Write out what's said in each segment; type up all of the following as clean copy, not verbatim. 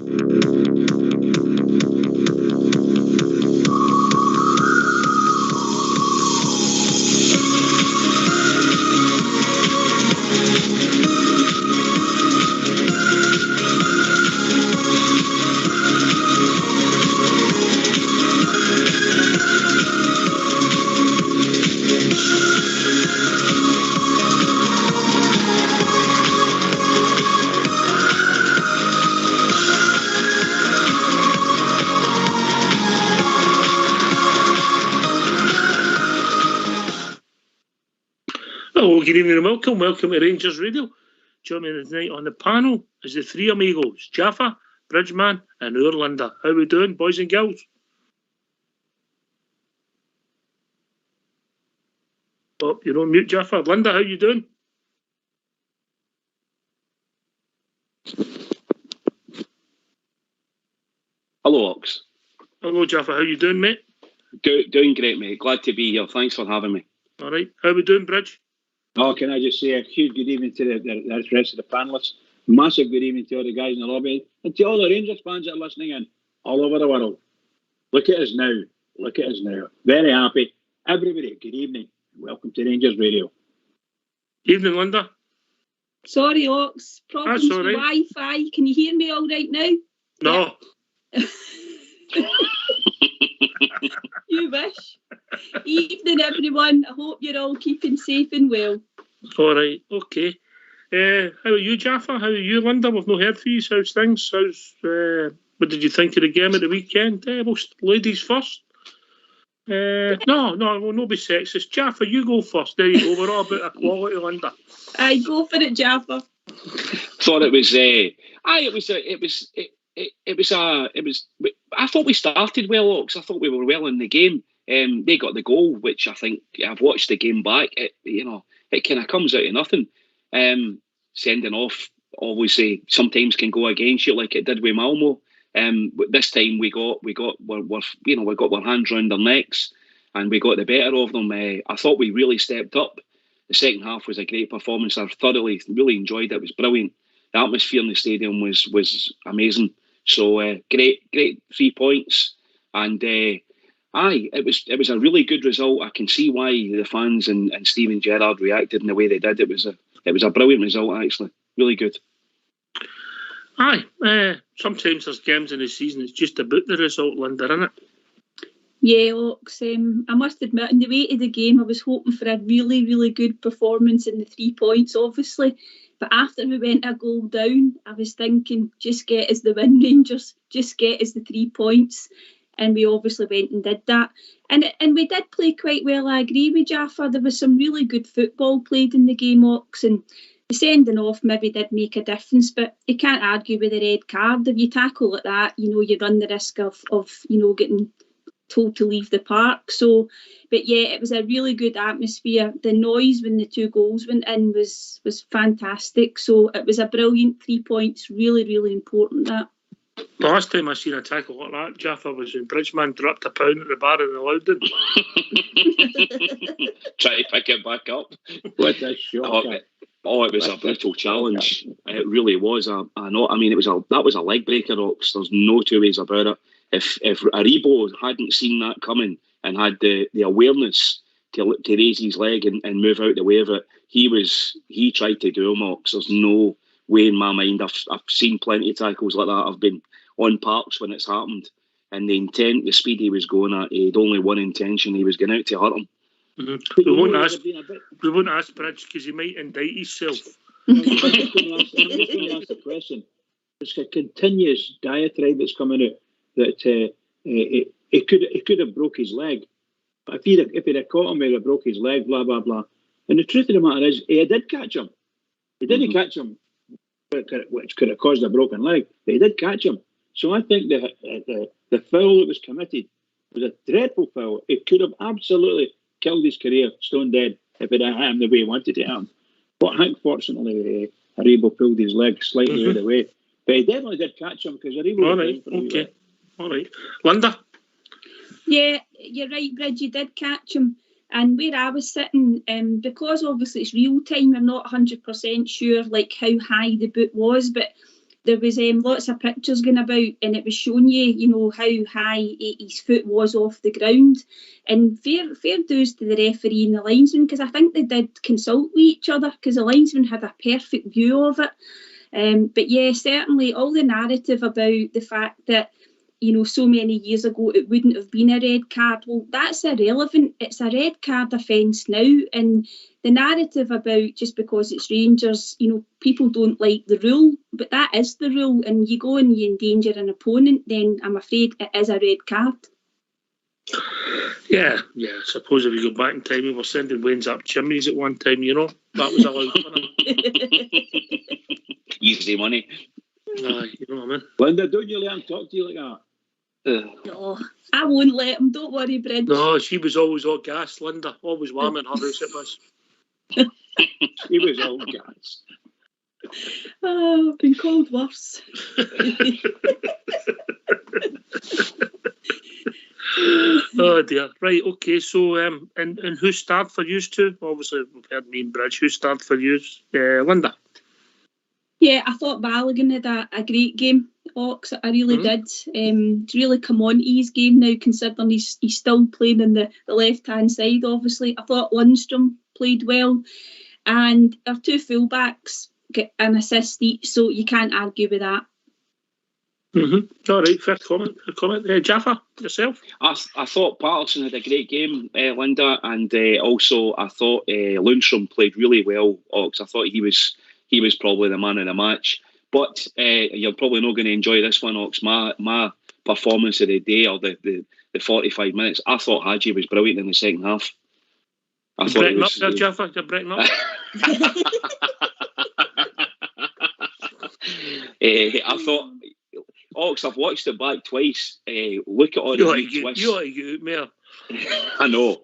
Hello, good evening and welcome. Welcome to Rangers Radio. Joining me tonight on the panel is the three amigos, Jaffa, Bridgeman and our Linda. How we doing, boys and girls? Oh, you're on mute, Jaffa. Linda, how you doing? Hello, Ox. Hello, Jaffa. How you doing, mate? Doing great, mate. Glad to be here. Thanks for having me. All right. How we doing, Bridge? Oh, can I just say a huge good evening to the rest of the panellists. Massive good evening to all the guys in the lobby and to all the Rangers fans that are listening in all over the world. Look at us now. Look at us now. Very happy. Everybody, good evening. Welcome to Rangers Radio. Evening, Linda. Sorry, Ox. Problems That's all with right. Wi-Fi. Can you hear me all right now? No. You wish. Evening, everyone. I hope you're all keeping safe and well. All right. Okay. How are you, Jaffa? How are you, Linda? We've not heard from you. How's things? What did you think of the game at the weekend? Most ladies first. No, we'll not be sexist. Jaffa, you go first. There you go. We're all about equality, Linda. Aye, go for it, Jaffa. Thought it was. I thought we started well, Ox. I thought we were well in the game. They got the goal, which I think I've watched the game back. It kind of comes out of nothing. Sending off obviously sometimes can go against you, like it did with Malmo. This time we got our hands round their necks and we got the better of them. I thought we really stepped up. The second half was a great performance. I really enjoyed it. It was brilliant. The atmosphere in the stadium was amazing. So great 3 points, and it was a really good result. I can see why the fans and Steven Gerrard reacted in the way they did. It was a brilliant result, actually. Really good. Aye. Sometimes there's games in the season. It's just about the result, Linda, isn't it? Yeah, Ox. I must admit, in the way to the game, I was hoping for a really, really good performance in the 3 points, obviously. But after we went a goal down, I was thinking, just get us the win, Rangers. Just get us the 3 points. And we obviously went and did that. And we did play quite well, I agree with Jaffa. There was some really good football played in the game, Ox. And the sending off maybe did make a difference. But you can't argue with the red card. If you tackle like that, you run the risk of getting told to leave the park. So, but yeah, it was a really good atmosphere. The noise when the 2 goals went in was fantastic. So it was a brilliant 3 points. Really, really important, that. The last time I seen a tackle like that, Jaffa, was when Bridgeman dropped a pound at the bar in the Loudon. Try to pick it back up. What a shocker. It was a brutal challenge. It really was. That was a leg breaker, Ox. There's no two ways about it. If Aribo hadn't seen that coming and had the awareness to raise his leg and move out the way of it, he tried to do him, Ox. There's no way in my mind. I've seen plenty of tackles like that. I've been on parks when it's happened, and the intent, the speed he was going at, he had only one intention. He was going out to hurt him. Mm-hmm. We won't ask Bridge because he might indict himself. I'm just going to ask the question. It's a continuous diatribe that's coming out that it could have broke his leg. But if he'd have caught him, he'd have broke his leg, blah, blah, blah. And the truth of the matter is, he did catch him. He didn't catch him, which could have caused a broken leg, but he did catch him. So I think the foul that was committed was a dreadful foul. It could have absolutely killed his career, stone dead, if it had hit him the way he wanted to hit him. But I think, fortunately, Aribo pulled his leg slightly out of the way. But he definitely did catch him because Aribo was going for him. Okay. All right. Linda? Yeah, you're right, Bridge, you did catch him. And where I was sitting, because obviously it's real time, I'm not 100% sure like how high the boot was, but there was lots of pictures going about, and it was showing you, how high his foot was off the ground. And fair dues to the referee and the linesman, because I think they did consult with each other, because the linesman had a perfect view of it. But yeah, certainly all the narrative about the fact that, so many years ago it wouldn't have been a red card, well, that's irrelevant. It's a red card offence now, and the narrative about just because it's Rangers, people don't like the rule, but that is the rule, and you go and you endanger an opponent, then I'm afraid it is a red card. Yeah, I suppose if you go back in time, we were sending Wayne's up chimneys at one time, that was allowed. Easy money. You know what I mean? Linda, don't you let him talk to you like that? No, I won't let him, don't worry, Bridge. No, she was always all gas, Linda. Always warm in her house it was. He was all gas. Oh, I've been called worse. Oh dear. Right, okay, so and who started for you two? Obviously we've heard me and Bridge. Who started for you? Linda. Yeah, I thought Balogun had a great game, Ox. I really did. He's really come on to his game now, considering he's still playing on the left-hand side, obviously. I thought Lundstrom played well. And our two fullbacks get an assist each, so you can't argue with that. All right, fair comment. Jaffa, yourself? I thought Patterson had a great game, Linda, and also I thought Lundstrom played really well, Ox. I thought he was probably the man of the match. But you're probably not going to enjoy this one, Ox. My performance of the day, or the 45 minutes, I thought Hadji was brilliant in the second half. You're breaking up there, Jaffa. You're breaking up. I thought, Ox, I've watched it back twice. Look at all the twists. You ought to get out, Mayor. I know.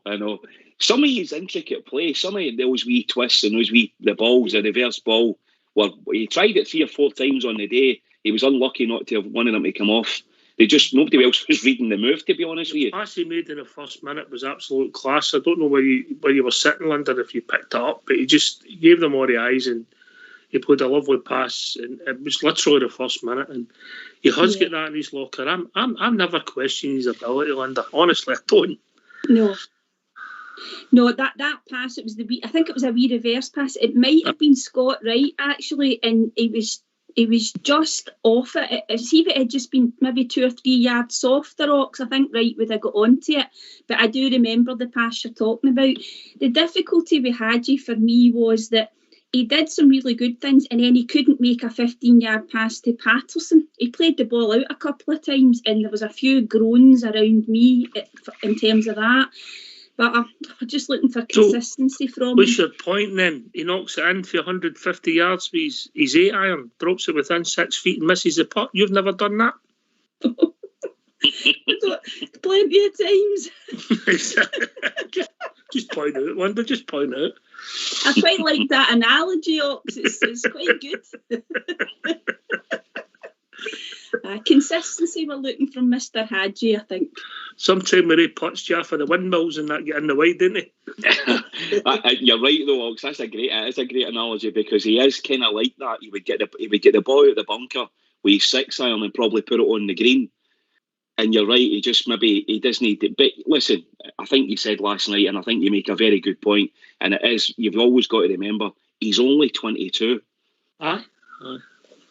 Some of his intricate play, some of those wee twists and the balls, the reverse ball, he tried it 3 or 4 times on the day. He was unlucky not to have one of them to come off. Nobody else was reading the move, to be honest with you. The pass he made in the first minute was absolute class. I don't know where you were sitting, London, if you picked it up, but he gave them all the eyes, and he played a lovely pass, and it was literally the first minute, and he has got that in his locker. I'm never questioning his ability, Linda. Honestly, I don't. No, that pass, it was I think it was a wee reverse pass. It might have been Scott Wright, actually, and he was just off it. See if it had just been maybe 2 or 3 yards softer, Ox, I think Wright would have got onto it. But I do remember the pass you're talking about. The difficulty with Hadji for me was that he did some really good things, and then he couldn't make a 15-yard pass to Patterson. He played the ball out a couple of times, and there was a few groans around me in terms of that. But I'm just looking for consistency from him. What's your point then? He knocks it in for 150 yards with his 8-iron, drops it within 6 feet and misses the putt. You've never done that? Plenty of times. just point out, Linda, just point out. I quite like that analogy, Ox. It's quite good. Consistency we're looking from Mr. Hadji, I think. Sometime when he puts you for the windmills and that get in the way, didn't he? You're right though, Ox. That's a great analogy, because he is kind of like that. He would get the ball out of the bunker with his 6-iron and probably put it on the green. And you're right, he does need it. But listen, I think you said last night, and I think you make a very good point, and it is, you've always got to remember, he's only 22. Aye.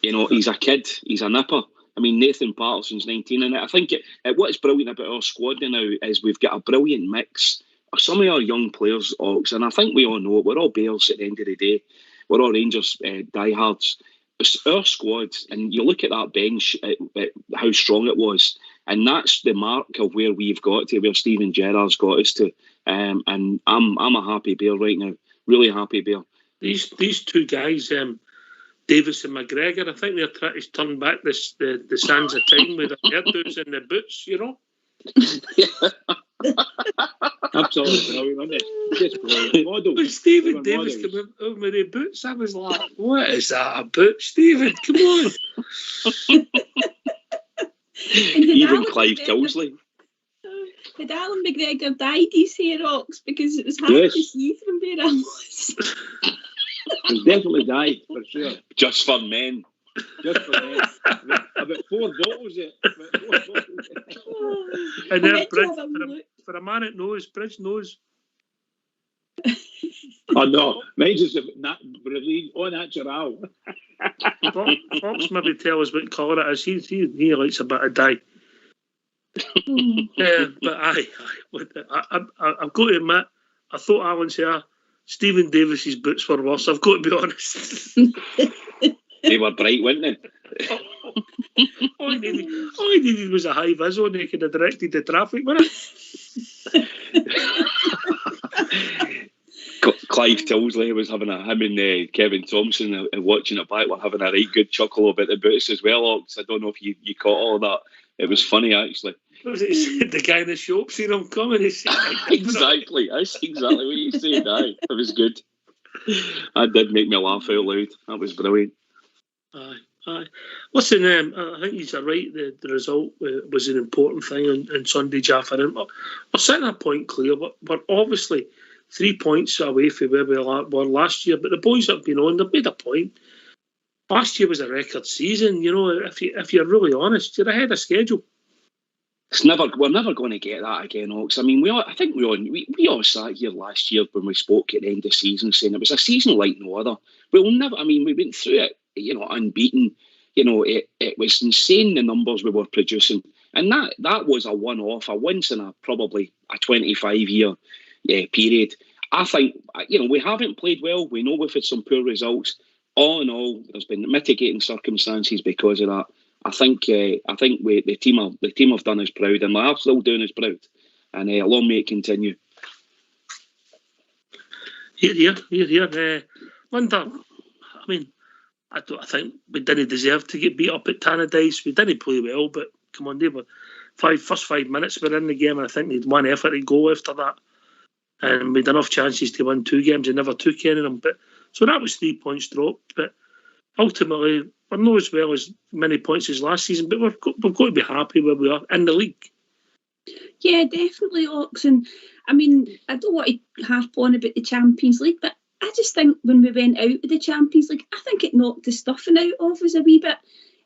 He's a kid, he's a nipper. I mean, Nathan Patterson's 19, and I think what's brilliant about our squad now is we've got a brilliant mix of some of our young players, Ox, and I think we all know it. We're all Bears at the end of the day. We're all Rangers diehards. It's our squad, and you look at that bench, at how strong it was, and that's the mark of where we've got to, where Steven Gerrard's got us to. And I'm a happy Bear right now, really happy Bear. These two guys, Davis and McGregor, I think they're trying to turn back the sands of time with the hairdos and the boots, Absolutely brilliant, just brilliant. When Stephen Davis came over with the boots, I was like, what is that, a boot, Stephen? Come on. Even Clive Tilsley. Did Alan McGregor dyed his hair, Ox? Because it was hard to see from where I was. He's definitely died, for sure. Just for men. Just for them. About 4 bottles there. And then Let's Bridge, have a look. for a man that knows, Bridge knows. Oh no, mine's just Brazil au natural. Fox maybe tell us what colour it is. He likes a bit of dye. Yeah, but I've got to admit, I thought Alan's here. Stephen Davis's boots were worse. I've got to be honest. They were bright, weren't they? All he needed was a high vis on. He could have directed the traffic, wouldn't it? Clive Tilsley was having him and Kevin Thompson watching it back were having a right good chuckle about the boots as well, Ox. I don't know if you caught all of that. It was funny, actually. What was it? He said the guy in the shop seen him coming. He said, Exactly. That's exactly what you said. Aye, it was good. That did make me laugh out loud. That was brilliant. Aye. Listen, I think you're right. The result was an important thing on Sunday, Jaffa. And we're sitting a point clear. We're obviously 3 points away from where we were last year. But the boys that have been on, they've made a point. Last year was a record season. You know, if you're really honest, you're ahead of schedule. We're never going to get that again, Ox. I mean, we all sat here last year when we spoke at the end of the season saying it was a season like no other. We'll never. I mean, we went through it, unbeaten. It was insane the numbers we were producing, and that was a one-off, a once in a probably a 25-year period. I think we haven't played well. We know we've had some poor results. All in all, there's been mitigating circumstances because of that. I think the team have done us proud, and they are still doing us proud. And long may it continue. Here. Linda, I mean, I think we didn't deserve to get beat up at Tannadice. We didn't play well, but come on, they were first 5 minutes we were in the game, and I think they'd one effort to go after that. And we had enough chances to win 2 games and never took any of them. So that was 3 points dropped. But ultimately, we're not as well as many points as last season, but we've got to be happy where we are in the league. Yeah, definitely, Ox. And I mean, I don't want to harp on about the Champions League, but I just think when we went out of the Champions League, I think it knocked the stuffing out of us a wee bit.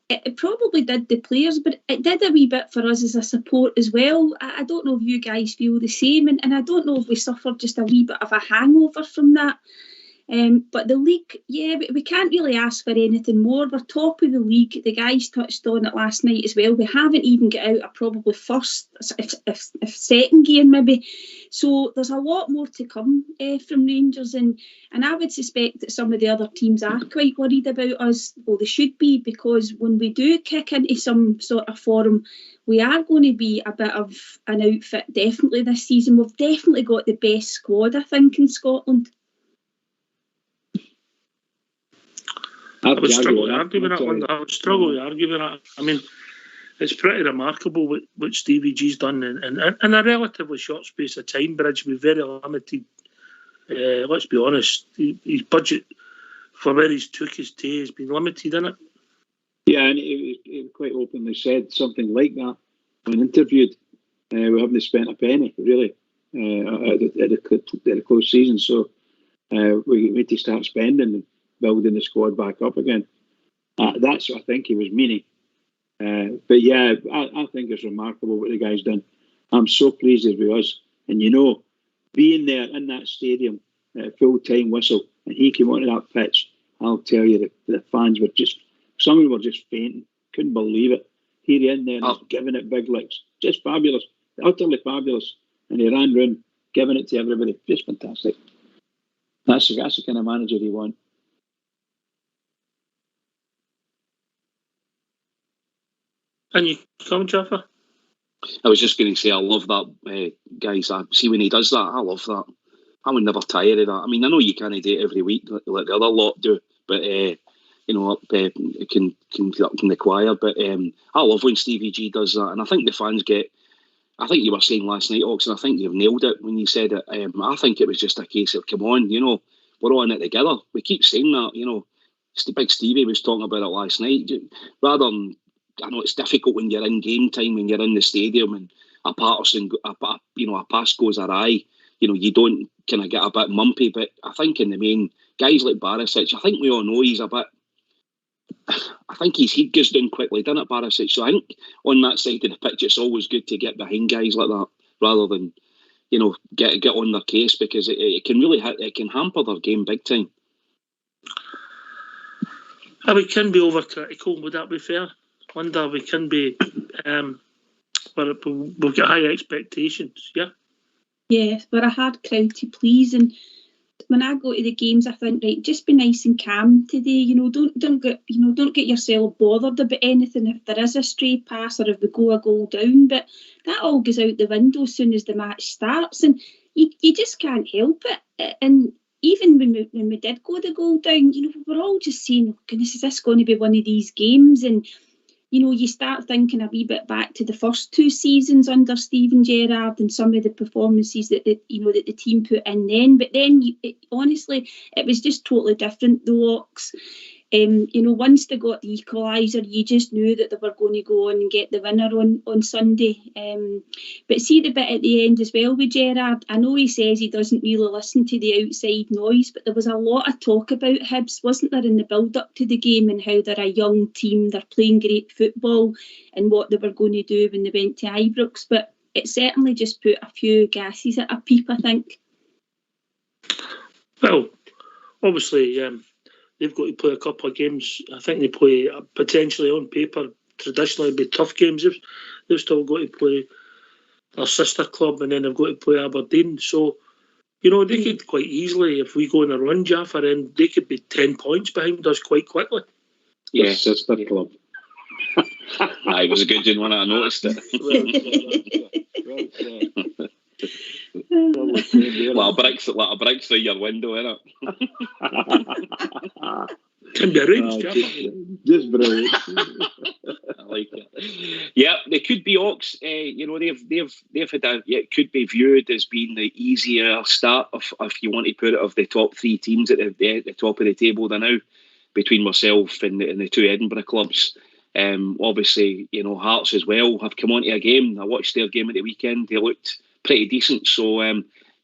It probably did the players, but it did a wee bit for us as a support as well. I don't know if you guys feel the same, and I don't know if we suffered just a wee bit of a hangover from that. But the league, we can't really ask for anything more. We're top of the league. The guys touched on it last night as well. We haven't even got out of probably first, if second gear maybe. So there's a lot more to come from Rangers, and I would suspect that some of the other teams are quite worried about us. Well, they should be, because when we do kick into some sort of form, we are going to be a bit of an outfit definitely this season. We've definitely got the best squad, I think, in Scotland. I would struggle to argue with that one. I would struggle to argue with that. I mean, it's pretty remarkable what Stevie G's done in a relatively short space of time. Bridge was very limited. Let's be honest, his budget for where he's took his tea has been limited, isn't it? Yeah, and he quite openly said something like that when interviewed. We haven't spent a penny, really, at the close season. So we need to start spending and building the squad back up again. That's what I think he was meaning. But yeah, I think it's remarkable what the guy's done. I'm so pleased with us. And being there in that stadium at full-time whistle, and he came onto that pitch, I'll tell you, the fans were some of them were just fainting. Couldn't believe it. He in there and giving it big licks. Just fabulous. Utterly fabulous. And he ran round giving it to everybody. Just fantastic. That's the kind of manager he want. And you come, Jaffa? I was just going to say, I love that, guys. I see when he does that, I love that. I would never tire of that. I mean, I know you can't do it every week like the other lot do, but it can the choir. But I love when Stevie G does that, and I think the fans get. I think you were saying last night, Ox, and I think you've nailed it when you said it. I think it was just a case of, come on, we're all in it together. We keep saying that, Big Stevie was talking about it last night. Rather than, I know it's difficult when you're in game time, when you're in the stadium and a pass goes awry. You don't kind of get a bit mumpy. But I think in the main, guys like Barisic, I think we all know he's a bit I think his heat goes down quickly, doesn't it, Barisic? So I think on that side of the pitch, it's always good to get behind guys like that rather than, get on their case, because it can really it can hamper their game big time. We can be overcritical, would that be fair? Wonder we can be, but we've got high expectations, yeah? Yeah, we're a hard crowd to please, and when I go to the games, I think, right, just be nice and calm today. Don't get yourself bothered about anything if there is a stray pass or if we go a goal down. But that all goes out the window as soon as the match starts, and you just can't help it. And even when we did go the goal down, we're all just saying, oh, goodness, is this going to be one of these games? And you start thinking a wee bit back to the first 2 seasons under Steven Gerrard and some of the performances that the team put in then. But then, honestly, it was just totally different, though, Ox. Once they got the equaliser, you just knew that they were going to go on and get the winner on Sunday. But see the bit at the end as well with Gerrard, I know he says he doesn't really listen to the outside noise, but there was a lot of talk about Hibs, wasn't there, in the build-up to the game, and how they're a young team, they're playing great football, and what they were going to do when they went to Ibrox. But it certainly just put a few gases at a peep, I think. Well, obviously, they've got to play a couple of games. I think they play potentially on paper, traditionally be tough games. They've still got to play their sister club, and then they've got to play Aberdeen. So, they could quite easily, if we go on a run, Jaffa, then they could be 10 points behind us quite quickly. Yeah, sister club. It was a good one when I noticed it. Lot of bricks through your window, innit? Can be arranged, just brilliant. I like it. Yeah, they could be Ox. They've had it could be viewed as being the easier start, if you want to put it, of the top 3 teams at the top of the table now, between myself and the 2 Edinburgh clubs. Obviously, Hearts as well have come onto a game. I watched their game at the weekend. They looked pretty decent. So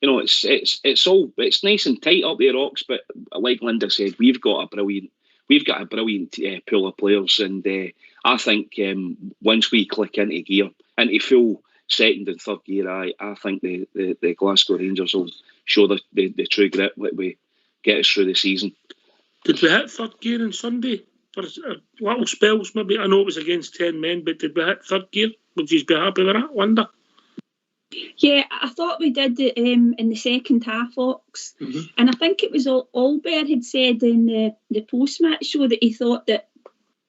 it's nice and tight up there, Ox. But like Linda said, we've got a brilliant pool of players, and I think once we click into gear, into full second and third gear, I think the Glasgow Rangers will show the true grit that we get us through the season. Did we hit third gear on Sunday for little spells? Maybe I know it was against 10 men, but did we hit third gear? Would you be happy with that, Linda? Yeah, I thought we did it in the second half, Ox. Mm-hmm. And I think it was Albert had said in the post-match show that he thought that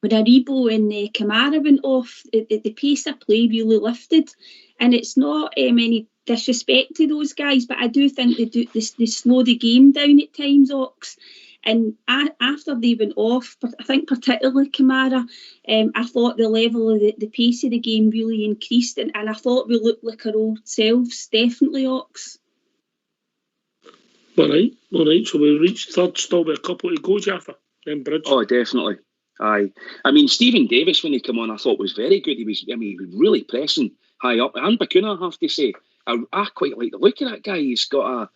when Aribo and Kamara went off, the pace of play really lifted. And it's not any disrespect to those guys, but I do think they slow the game down at times, Ox. And after they went off, I think particularly Kamara, I thought the level of the pace of the game really increased, and I thought we looked like our old selves, definitely, Ox. All right. So we reached third, still with a couple to go, Jaffa, then Bridge. Oh, definitely. Aye. I mean, Stephen Davis, when he came on, I thought was very good. He was really pressing high up. And Bacuna, I have to say, I quite like the look of that guy. He's got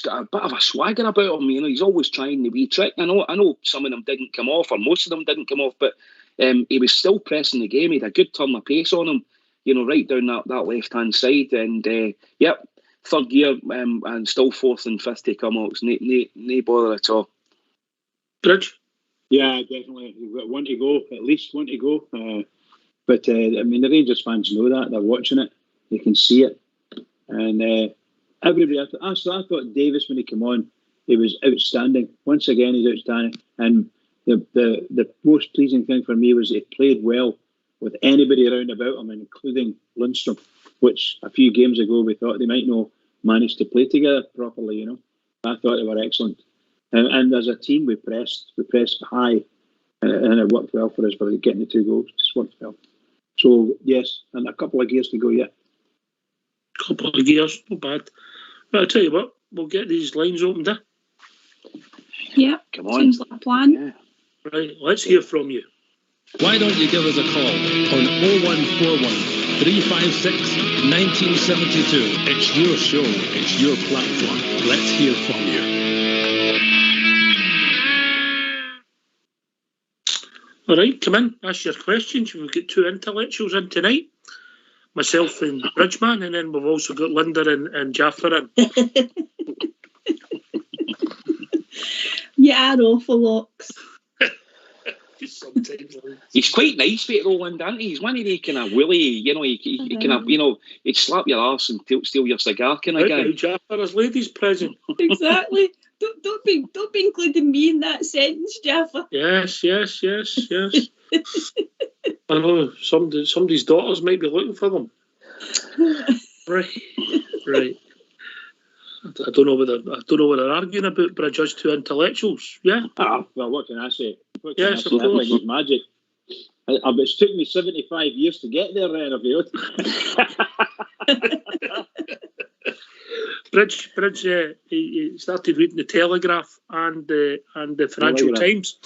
a bit of a swagger about him, he's always trying the wee trick. I know some of them didn't come off, or most of them didn't come off, but he was still pressing the game. He had a good turn of pace on him, right down that left-hand side. And, third gear, and still fourth and fifth to come out. No bother at all. Bridge? Yeah, definitely. You've got one to go, at least one to go. But the Rangers fans know that. They're watching it. They can see it. And everybody, I thought Davis, when he came on, he was outstanding. Once again, he's outstanding. And the most pleasing thing for me was he played well with anybody around about him, including Lundstrom, which a few games ago we thought they might not manage to play together properly. I thought they were excellent. And as a team, we pressed high, and it worked well for us for getting the 2 goals. It just worked well. So, yes, and a couple of gears to go yet. Couple of gears, not bad. But I'll tell you what, we'll get these lines opened, Yeah, come on. Seems like a plan. Yeah. Right, let's hear from you. Why don't you give us a call on 0141 356 1972. It's your show, it's your platform. Let's hear from you. All right, come in. Ask your questions. We've got two intellectuals in tonight. Myself and Bridgeman, and then we've also got Linda and Jaffer in. You are awful, Ox. Sometimes. He's quite nice with Roland, isn't he? He's one of the kind of willy, he kind of, he'd slap your arse and steal your cigar kind of guy. Right, Jaffer, there's ladies present. Exactly. Don't be including me in that sentence, Jaffa. Yes. I know somebody's daughters might be looking for them. Right. I don't know what they're arguing about, but I judge two intellectuals. Yeah. Well, what can I say? Yes, of course. I think it's magic. It's took me 75 years to get there, Rennerfield. Bridge. He started reading the Telegraph and the Financial Times,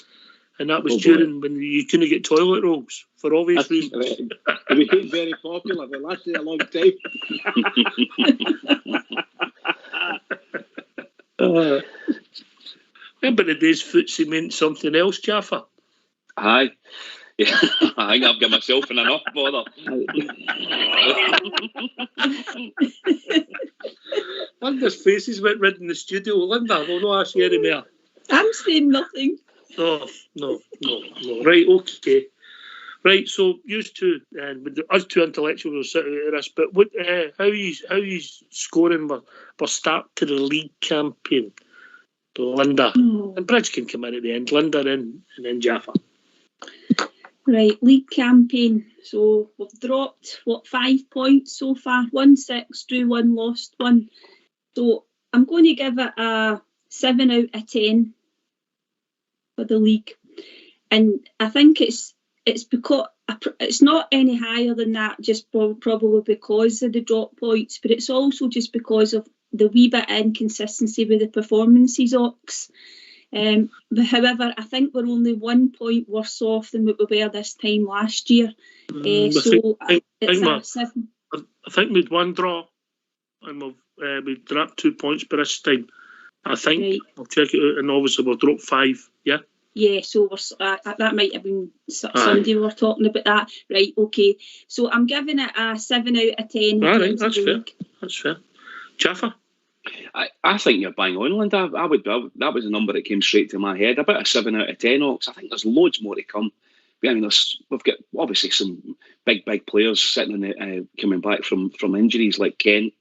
and that was during when you couldn't get toilet rolls for obvious reasons. It became very popular. It lasted a long time. Remember the days footsie meant something else, Jaffa? Aye. Yeah, I think I've got myself in enough bother. Linda's faces went red in the studio. Linda, we'll not ask you any more. I'm saying nothing. No. Right, okay. Right, so used to, and us two intellectuals will sit out of this, but what, how you scoring for start to the league campaign? Linda. And Bridge can come in at the end. Linda and then Jaffa. Right, league campaign. So we've dropped, 5 points so far? 1-6, drew 1, lost 1. So I'm going to give it a 7 out of 10 for the league. And I think it's because it's not any higher than that, just probably because of the drop points, but it's also just because of the wee bit of inconsistency with the performances, Ox. But however, I think we're only 1 point worse off than we were this time last year. It's a 7. I think we'd one draw, and we've dropped 2 points by this time. I think right. I'll check it out, and obviously we'll drop 5. Yeah. Yeah, so that might have been Sunday we were talking about that. Right, okay. So I'm giving it a 7 out of 10. All right, that's fair. That's fair. Jaffa? I think you're bang on, Linda. That was a number that came straight to my head. About a 7 out of 10, Ox. I think there's loads more to come. I mean, we've got obviously some big players sitting in the, coming back from injuries like Kent,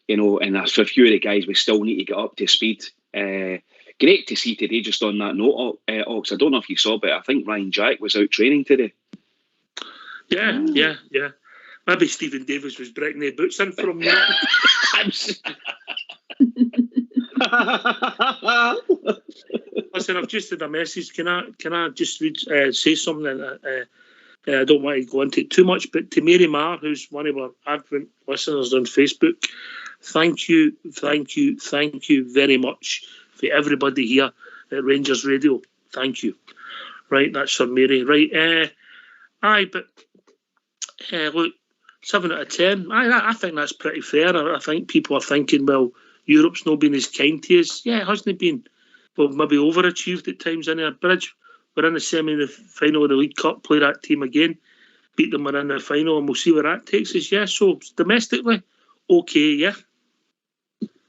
and for a few of the guys we still need to get up to speed. Great to see today, just on that note, Ox. I don't know if you saw, but I think Ryan Jack was out training today. Yeah. Maybe Stephen Davis was breaking their boots in for him. Listen, I've just had a message. Can I just say something? I don't want to go into it too much, but to Mary Marr, who's one of our advent listeners on Facebook, thank you very much for everybody here at Rangers Radio. Thank you. Right, that's for Mary. Right, but look, 7 out of 10. I think that's pretty fair. I think people are thinking, well, Europe's not been as kind to us. Yeah, it hasn't been. Well, maybe overachieved at times in our Bridge. We're in the semi-final of the League Cup, play that team again, beat them, we're in the final, and we'll see where that takes us. Yeah, so domestically, okay, yeah.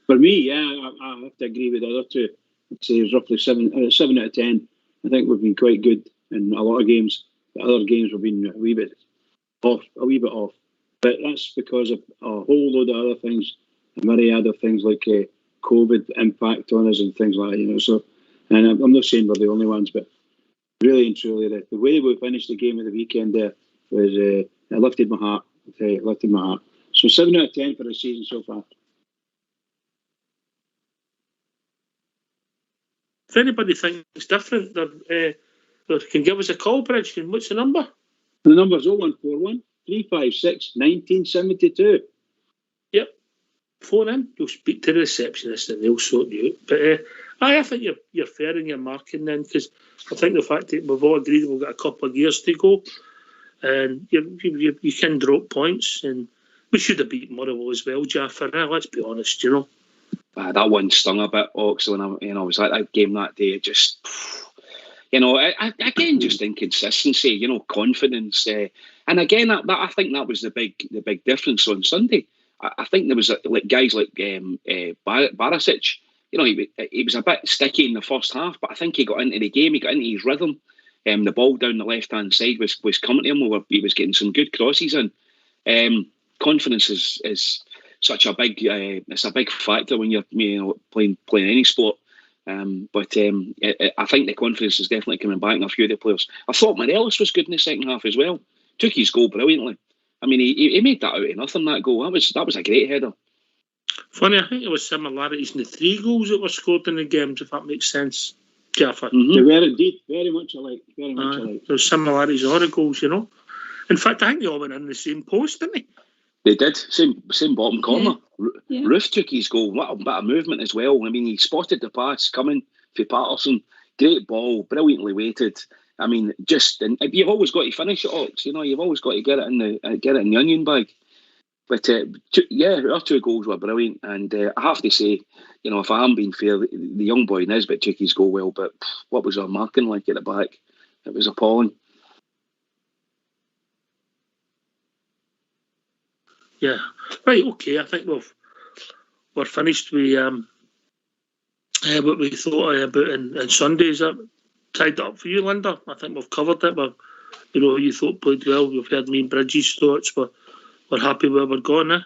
For me, yeah, I have to agree with the other two. I'd say it's roughly 7 out of 10. I think we've been quite good in a lot of games. The other games we've been a wee bit off. But that's because of a whole load of other things, a myriad of things like COVID impact on us and things like that, So, and I'm not saying we're the only ones, but really and truly, the way we finished the game at the weekend there was it lifted my heart. It lifted my heart. So 7 out of 10 for the season so far. If anybody thinks different, they can give us a call, Bridge. What's the number? The number's 0141 356 1972. Yep. Phone in. You'll speak to the receptionist and they'll sort you out. But I think you're fair in your marking then, because I think the fact that we've all agreed we've got a couple of years to go, and you can drop points, and we should have beaten Motherwell as well, Jaffa. Let's be honest, That one stung a bit, Ox, when I was at that game that day. It just, Again, just inconsistency, confidence. And again, that I think that was the big difference on Sunday. I think there was like guys like Barisic. He was a bit sticky in the first half, but I think he got into the game. He got into his rhythm. The ball down the left-hand side was coming to him. He was getting some good crosses in. Confidence is such a big it's a big factor when you're playing any sport. But I think the confidence is definitely coming back in a few of the players. I thought Morelos was good in the second half as well. Took his goal brilliantly. I mean, he made that out of nothing. That goal, that was a great header. Funny, I think there was similarities in the 3 goals that were scored in the games, if that makes sense, Jaffa. Mm-hmm. They were indeed very much alike. Very much alike. There's similarities in all the goals, In fact, I think they all went in the same post, didn't they? They did. Same bottom corner. Yeah. Roof took his goal. What a bit of movement as well. I mean, he spotted the pass coming for Patterson. Great ball, brilliantly weighted. I mean, you've always got to finish it, Ox. You've always got to get it in the onion bag. But our 2 goals were brilliant, and I have to say, if I am being fair, the young boy Nisbet took his goal well. But what was our marking like at the back? It was appalling. Yeah. Right, okay, I think we're finished with what we thought about in Sunday. Is that tied up for you, Linda? I think we've covered it. You thought played well. We've heard me and Bridges' thoughts. We're happy where we're going, eh?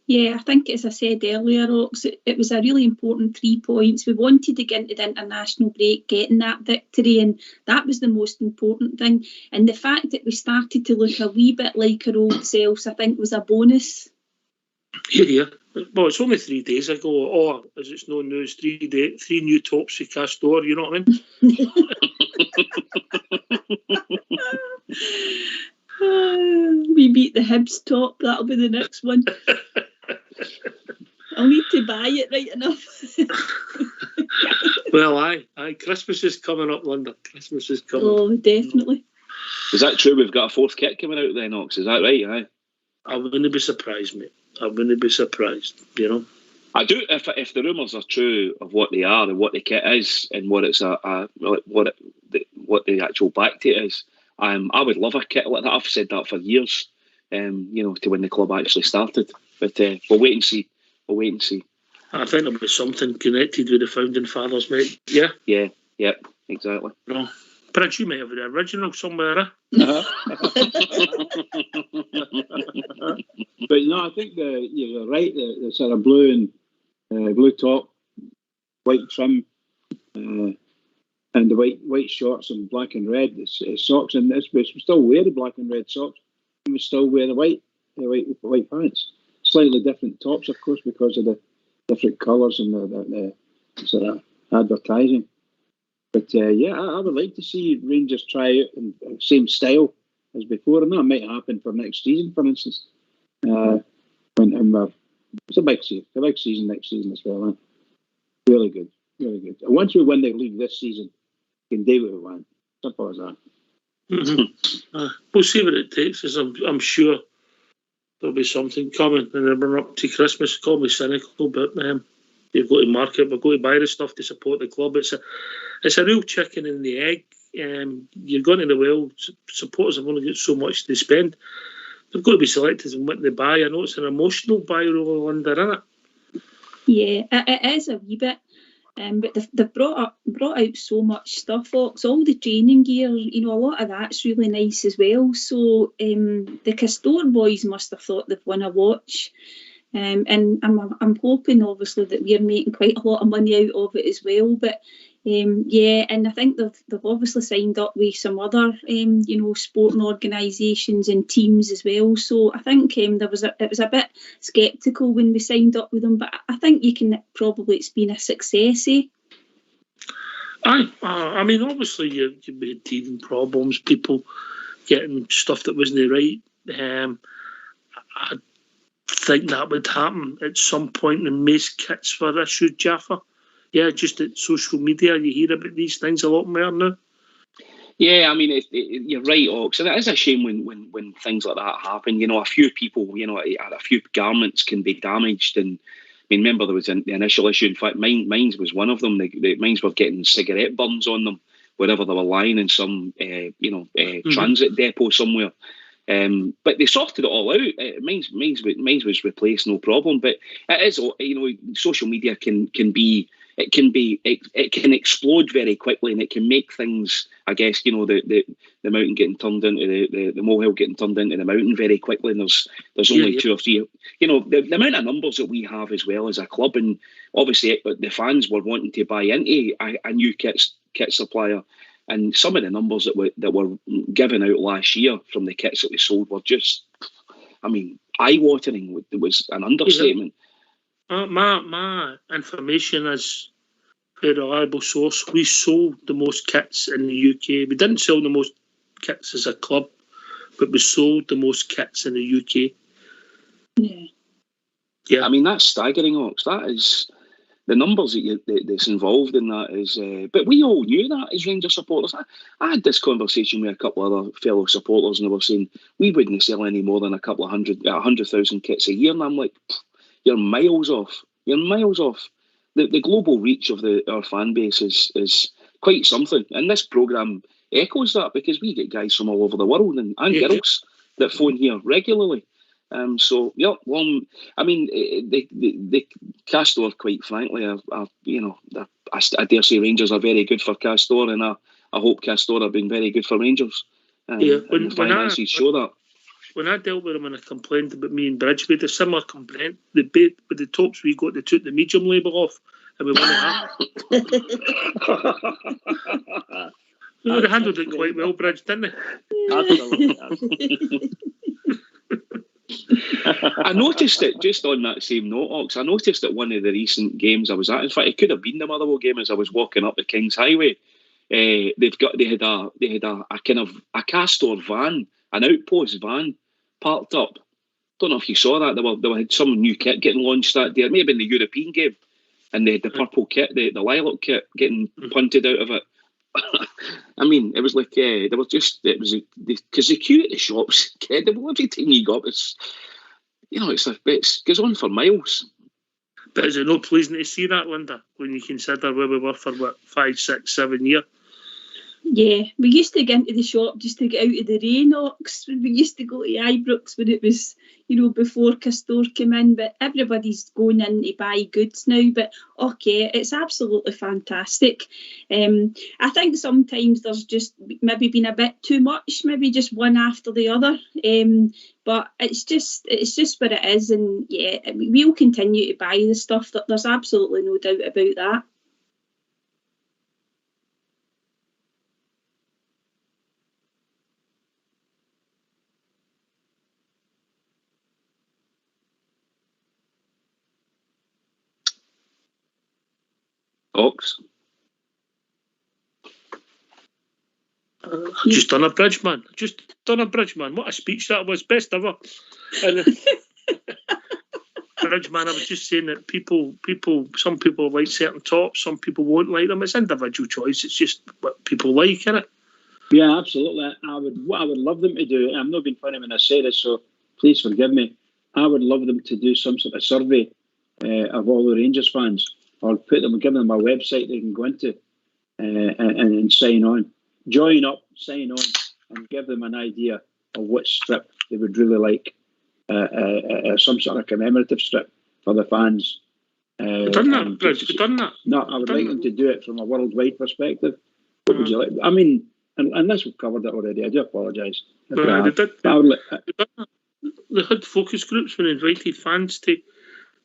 Yeah, I think, as I said earlier, Ox, it was a really important 3 points. We wanted to get into the international break, getting that victory, and that was the most important thing. And the fact that we started to look a wee bit like our old selves, I think, was a bonus. Yeah. Well, it's only 3 days ago, or as it's known now, 3 new tops for Castore, you know what I mean? We beat the Hibs top, that'll be the next one. I'll need to buy it right enough. Well, aye. Christmas is coming up, Linda. Christmas is coming. Oh, definitely. Is that true? We've got a 4th kit coming out then, Ox. Is that right? Aye. I wouldn't be surprised, mate. I wouldn't be surprised, I do, if the rumours are true of what they are and what the kit is and what it's what the actual back to it is, I would love a kit like that. I've said that for years, to when the club actually started. But we'll wait and see. I think there'll be something connected with the founding fathers, mate. Yeah? Yeah, exactly. No. But you might have the original somewhere, eh? But no, I think you're right. The sort of blue and blue top, white trim, and the white shorts and black and red socks. And we still wear the black and red socks, and we still wear the white pants. Slightly different tops, of course, because of the different colours and the sort of advertising. But I would like to see Rangers try it in the same style as before, and that might happen for next season, for instance. It's a big season next season as well. Really good. And once we win the league this season, we can do what we want. Simple as that. Mm-hmm. We'll see what it takes. As I'm sure there'll be something coming, and then we're up to Christmas. Call me cynical, but you've got to market. We've got to buy the stuff to support the club. It's a real chicken and the egg. You're going to the world. Supporters have only got so much to spend. They've got to be selective in what they buy. I know it's an emotional buy role under, isn't it? Yeah, it is a wee bit. But they've brought out so much stuff, Ox. All the training gear, a lot of that's really nice as well. So the Castore boys must have thought they've won a watch. And I'm hoping, obviously, that we're making quite a lot of money out of it as well. But and I think they've obviously signed up with some other sporting organisations and teams as well. So I think it was a bit sceptical when we signed up with them, but I think it's been a success. Aye, I mean, obviously you had teething problems, people getting stuff that wasn't right. I think that would happen at some point in most kits were issued, Jaffa. Yeah, just at social media, you hear about these things a lot more now. Yeah, I mean, you're right, Ox. And it is a shame when things like that happen. A few people, a few garments can be damaged. And I mean, remember there was the initial issue. In fact, mine was one of them. Mines were getting cigarette burns on them, wherever they were lying in some, transit depot somewhere. But they sorted it all out. Mine's was replaced, no problem. But it is, social media can explode very quickly, and it can make things, I guess, the mountain getting turned into the molehill getting turned into the mountain very quickly. And there's only two or three. The amount of numbers that we have as well as a club, and obviously the fans were wanting to buy into a new kit supplier. And some of the numbers that were given out last year from the kits that we sold were just, eye-watering. It was an understatement. My information is a reliable source. We sold the most kits in the UK. We didn't sell the most kits as a club, but we sold the most kits in the UK. Yeah. That's staggering, Ox. That is... The numbers that's involved in that is... but we all knew that as Rangers supporters. I had this conversation with a couple of other fellow supporters, and they were saying, we wouldn't sell any more than 100,000 kits a year. And I'm like, you're miles off. You're miles off. The global reach of our fan base is quite something. And this programme echoes that, because we get guys from all over the world and girls that phone here regularly. The Castor, quite frankly, I dare say Rangers are very good for Castor, and I hope Castor have been very good for Rangers. When the finances show that. When I dealt with him and I complained about me and Bridge, we had a similar complaint. With the tops we got, they took the medium label off, and we won it. They handled it quite well, Bridge, didn't they? Absolutely. I noticed it, just on that same note, Ox, I noticed that one of the recent games I was at, in fact, it could have been the Motherwell game, as I was walking up the Kings Highway. They had a kind of a Castor van, an outpost van, parked up. Don't know if you saw that. They had some new kit getting launched that day. It may have been the European game, and they had the purple kit, the lilac kit, getting punted out of it. It was like because the queue at the shops, incredible. Every time you go up, it goes on for miles. But is it not pleasing to see that, Linda, when you consider where we were for 5, 6, 7 years? Yeah, we used to get into the shop just to get out of the rain, Ox. We used to go to Ibrox when it was, before Castor came in, but everybody's going in to buy goods now. But okay, it's absolutely fantastic. I think sometimes there's just maybe been a bit too much, maybe just one after the other. But it's just what it is, and yeah, we'll continue to buy the stuff. There's absolutely no doubt about that. Ox? Just done a bridge, man. What a speech that was. Best ever. And, bridge, man, I was just saying that some people like certain tops, some people won't like them. It's individual choice. It's just what people like, innit? Yeah, absolutely. What I would love them to do, I'm not being funny when I say this, so please forgive me. I would love them to do some sort of survey of all the Rangers fans, or give them a website they can go into and sign on. Join up, sign on, and give them an idea of what strip they would really like. Some sort of commemorative strip for the fans. We've done that, Bridge. We've done that. No, I would like them to do it from a worldwide perspective. What would you like? Unless we've covered it already, I do apologise. They had focus groups when invited fans to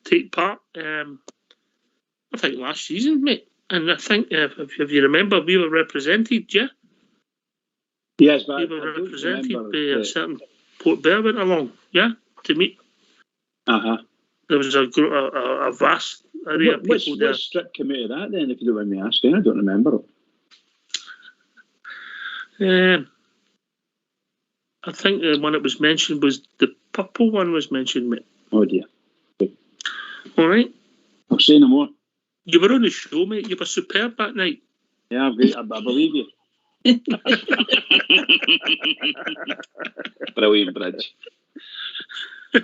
take part. I think last season, mate. And I think, if you remember, we were represented, yeah? Yes, but we were represented by a certain Port Bear went along, yeah, to meet. There was a vast area of people there. What strip came out of that then, if you don't mind me asking? I don't remember. I think the one that was mentioned was the purple one was mentioned, mate. Oh dear. Okay. All right. I'll say no more. You were on the show, mate. You were superb that night. Yeah, I believe you. Brilliant, Bridge. Do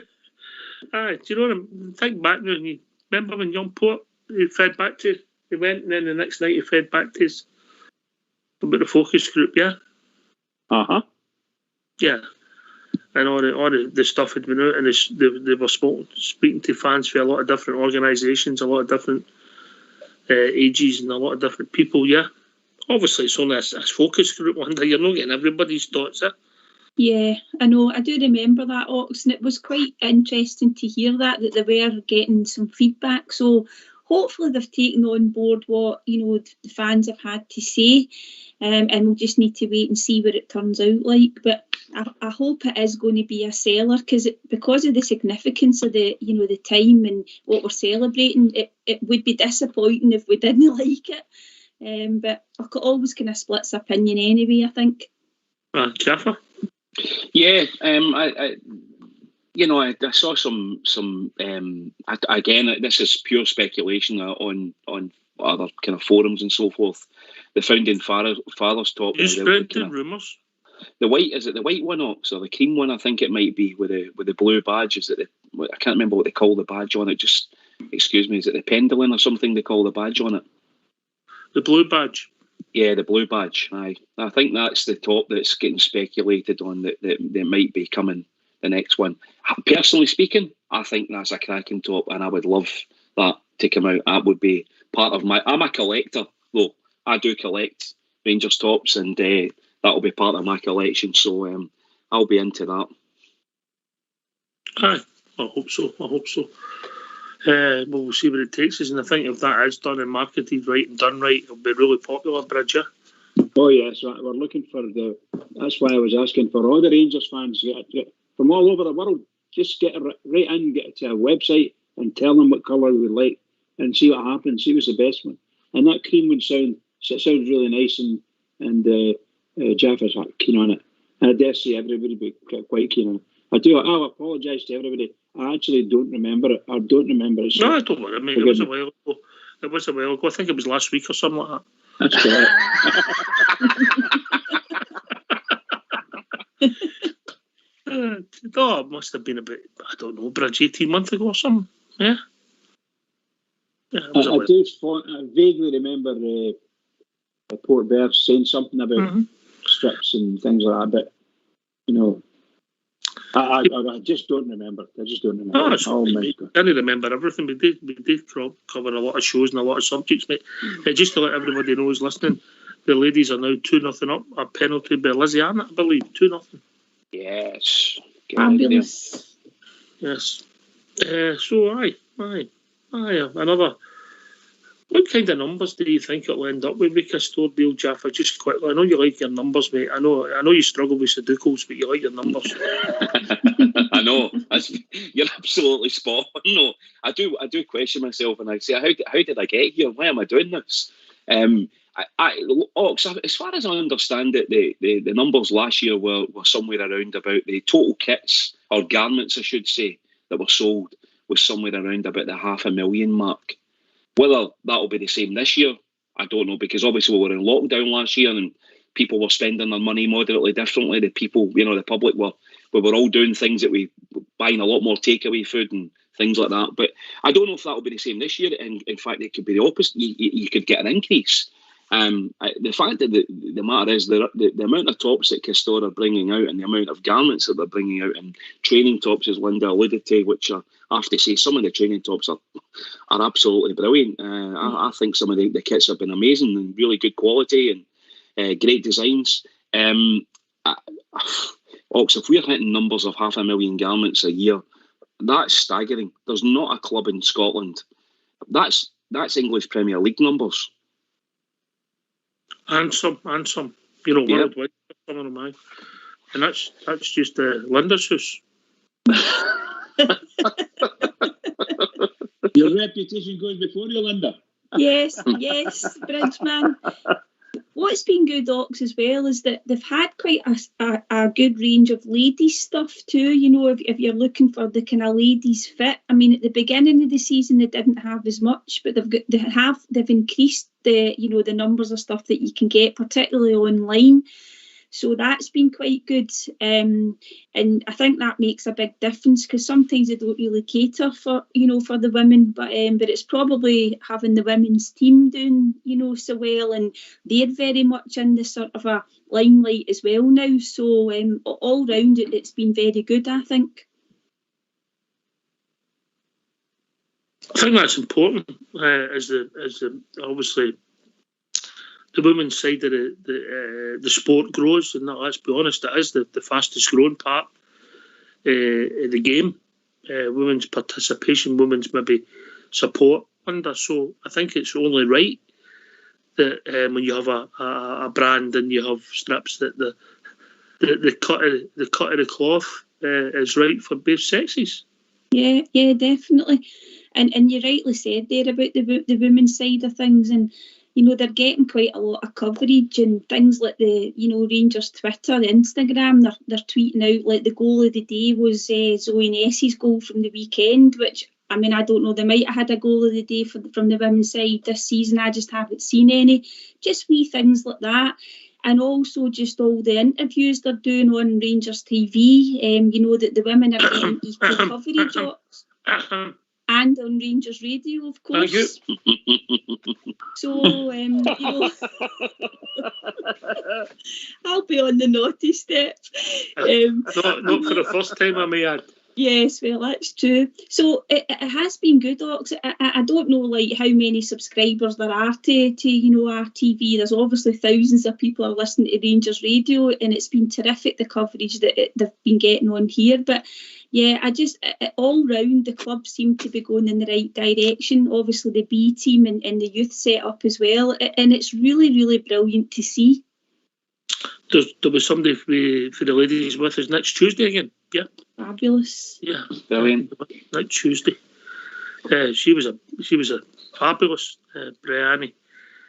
you know what I'm think back now? You remember when Young Port he fed back to? He went, and then the next night he fed back to his about the focus group, yeah? Yeah. And all the stuff had been out, and they were speaking to fans for a lot of different organisations, a lot of different ages, and a lot of different people, yeah. Obviously, it's only a focus group, Linda. You're not getting everybody's thoughts, Yeah, I know. I do remember that, Ox, and it was quite interesting to hear that they were getting some feedback. So hopefully they've taken on board what the fans have had to say, and we'll just need to wait and see what it turns out like. But I hope it is going to be a seller, because of the significance of the the time and what we're celebrating. It would be disappointing if we didn't like it. But I could always kind of splits opinion anyway, I think. Jaffa? Yeah, I saw some again, this is pure speculation on other kind of forums and so forth. The founding fathers talk. You spreading rumours? The white one, Ox, or the cream one? I think it might be with the blue badge. Is it I can't remember what they call the badge on it. Just excuse me, is it the pendulum or something they call the badge on it? The blue badge. Yeah, the blue badge. Aye, I think that's the top that's getting speculated on that they might be coming. The next one. Personally speaking, I think that's a cracking top, and I would love that to come out. That would be part of I'm a collector, though. I do collect Rangers tops, and that'll be part of my collection. So I'll be into that. Aye, I hope so. We'll see what it takes us, and I think if that is done and marketed right and done right, it'll be really popular, Bridger. Oh yes, we're looking for that's why I was asking for all the Rangers fans from all over the world. Just get right in, get to a website and tell them what colour we like and see what happens, see what's the best one. And that cream would sounds really nice, and Jaffa's keen on it. And I dare say everybody would be quite keen on it. I'll apologise to everybody. I actually don't remember it. I don't remember it. So no, I don't worry, mate. It was a while ago. I think it was last week or something like that. That's correct. It must have been about, I don't know, Bridge, 18 months ago or something. Yeah. I vaguely remember Port Bear saying something about strips and things like that, but I just don't remember. I don't remember everything. We did cover a lot of shows and a lot of subjects, mate. Just to let everybody know who's listening, the ladies are now 2-0 up. A penalty by Lizzie Arnott, I believe. 2-0. Yes. Fabulous. Yes. So aye. Another. What kind of numbers do you think it'll end up with Custodial, Jaffa? Just quickly. I know you like your numbers, mate. I know you struggle with Sudokus, but you like your numbers. I know. You're absolutely spot on. No, I do question myself, and I say, how did I get here? Why am I doing this? Ox, as far as I understand it, the numbers last year were somewhere around about the total kits, or garments, I should say, that were sold was somewhere around about the 500,000 mark. Whether that'll be the same this year, I don't know, because obviously we were in lockdown last year and people were spending their money moderately differently. The people, the public we were all doing things that we buying a lot more takeaway food and things like that. But I don't know if that'll be the same this year. And in fact, it could be the opposite. You could get an increase. The fact that the matter is the amount of tops that Castore are bringing out and the amount of garments that they're bringing out, and training tops, as Linda alluded to, which are, I have to say, some of the training tops are absolutely brilliant. I think some of the kits have been amazing and really good quality and great designs. Ox, if we're hitting numbers of 500,000 garments a year, that's staggering. There's not a club in Scotland. That's English Premier League numbers. And some. Worldwide. Some of them, aye. And that's just Linda's house. Your reputation goes before you, Linda. Yes, Bridgeman. What's been good, Ox, as well, is that they've had quite a good range of ladies stuff too. If you're looking for the kind of ladies fit, I mean, at the beginning of the season they didn't have as much, but they've increased the numbers of stuff that you can get, particularly online. So that's been quite good. And I think that makes a big difference, because sometimes they don't really cater for, for the women, but it's probably having the women's team doing, so well, and they're very much in the sort of a limelight as well now. So all round it's been very good, I think. I think that's important as the obviously the women's side of the sport grows, and let's be honest, it is the fastest growing part of the game. Women's participation, women's maybe support under. So I think it's only right that when you have a brand and you have strips, that the cut of the cloth is right for both sexes. Yeah, definitely. And you rightly said there about the women's side of things, and they're getting quite a lot of coverage, and things like the Rangers Twitter, Instagram, they're tweeting out, like the goal of the day was Zoe Ness's goal from the weekend, which, I mean, I don't know, they might have had a goal of the day from the women's side this season. I just haven't seen any. Just wee things like that. And also just all the interviews they're doing on Rangers TV, that the women are getting equal coverage of. And on Rangers Radio, of course. So, I'll be on the naughty step. Not for the first time, I may add. Yes, well, that's true. So it has been good, Ox. I don't know like how many subscribers there are to our TV. There's obviously thousands of people are listening to Rangers Radio, and it's been terrific, the coverage that they've been getting on here. But yeah, all round the club seem to be going in the right direction. Obviously the B team and the youth set up as well, and it's really, really brilliant to see. There was somebody for the ladies with us next Tuesday again. Yeah. Fabulous. Yeah. Brilliant. Next Tuesday. She was a fabulous Brianni.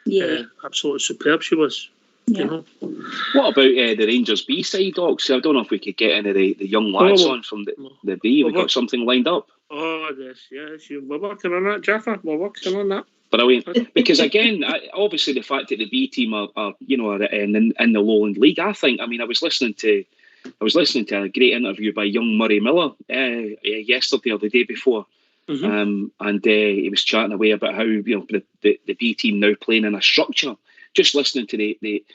Yeah. Absolutely superb she was. Yeah. What about the Rangers B side, Docs? I don't know if we could get any of the young lads on from the B. We've got something lined up. Oh, yes. We're working on that, Jaffa. We're working on that. Brilliant. Because again, obviously the fact that the B team are in the Lowland League, I was listening to a great interview by young Murray Miller yesterday or the day before. Mm-hmm. And he was chatting away about how the B team now playing in a structure. Just listening to the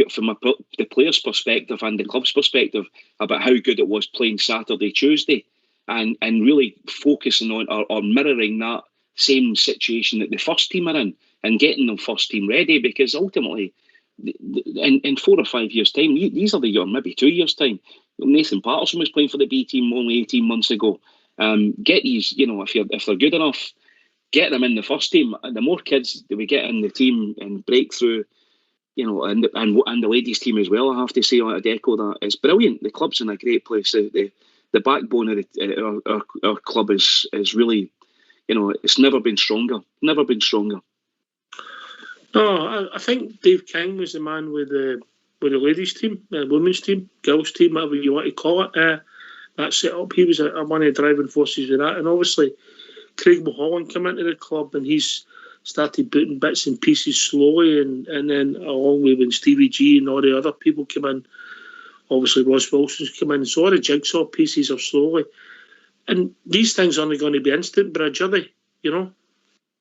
from the players' perspective and the club's perspective about how good it was playing Saturday, Tuesday, and really focusing on or mirroring that same situation that the first team are in and getting them first team ready, because ultimately in 4 or 5 years' time, these are the young, maybe 2 years' time. Nathan Patterson was playing for the B team only 18 months ago. Get these, if they're good enough, get them in the first team. And the more kids that we get in the team and break through, and the ladies team as well, I have to say, I'd echo that. It's brilliant. The club's in a great place. The backbone of our club is really, it's never been stronger. Never been stronger. No, I think Dave King was the man with the ladies team, women's team, girls team, whatever you want to call it. That set up, he was one of the driving forces with that. And obviously, Craig Mulholland came into the club and he's started putting bits and pieces slowly, and then along with when Stevie G and all the other people came in, obviously Ross Wilson's come in, so all the jigsaw pieces are slowly. And these things aren't going to be instant, Bridge, are they? No,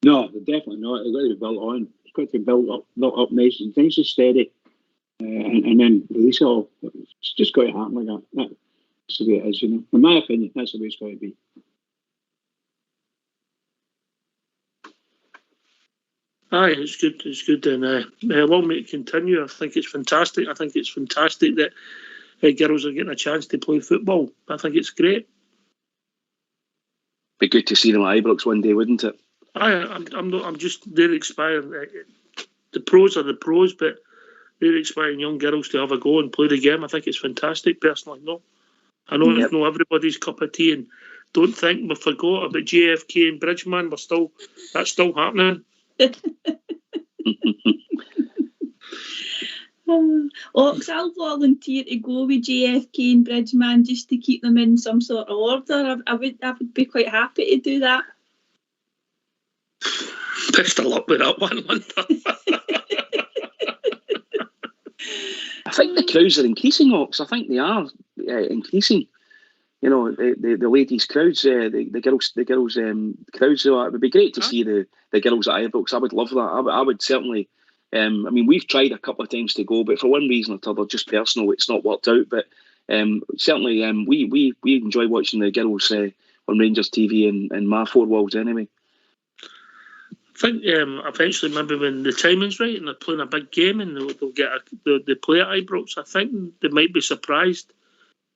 they're definitely not. They've got to be built on. It's got to be built up nice and things are steady. And then release it all. It's just got to happen like that. That's the way it is, In my opinion, that's the way it's got to be. Aye, it's good, and allow me to continue. I think it's fantastic. I think it's fantastic that girls are getting a chance to play football. I think it's great. Be good to see them at Ibrox one day, wouldn't it? I'm just they're expiring. The pros are the pros, but they're expiring young girls to have a go and play the game. I think it's fantastic. Personally, no, I know it's not everybody's cup of tea, and don't think we forgot about JFK and Bridgeman. That's still happening. Ox, I'll volunteer to go with JFK and Bridgeman just to keep them in some sort of order. I would be quite happy to do that. Best of luck with that one, Linda. think the crowds are increasing, Ox. I think they are increasing. You know, the ladies' crowds, the girls' crowds. So it would be great to see the girls at Ibrox. I would love that. I would certainly. I mean, we've tried a couple of times to go, but for one reason or another, just personal, it's not worked out. But certainly, we enjoy watching the girls on Rangers TV and my four walls anyway. I think eventually, maybe when the timing's right and they're playing a big game and they'll play at Ibrox, I think they might be surprised.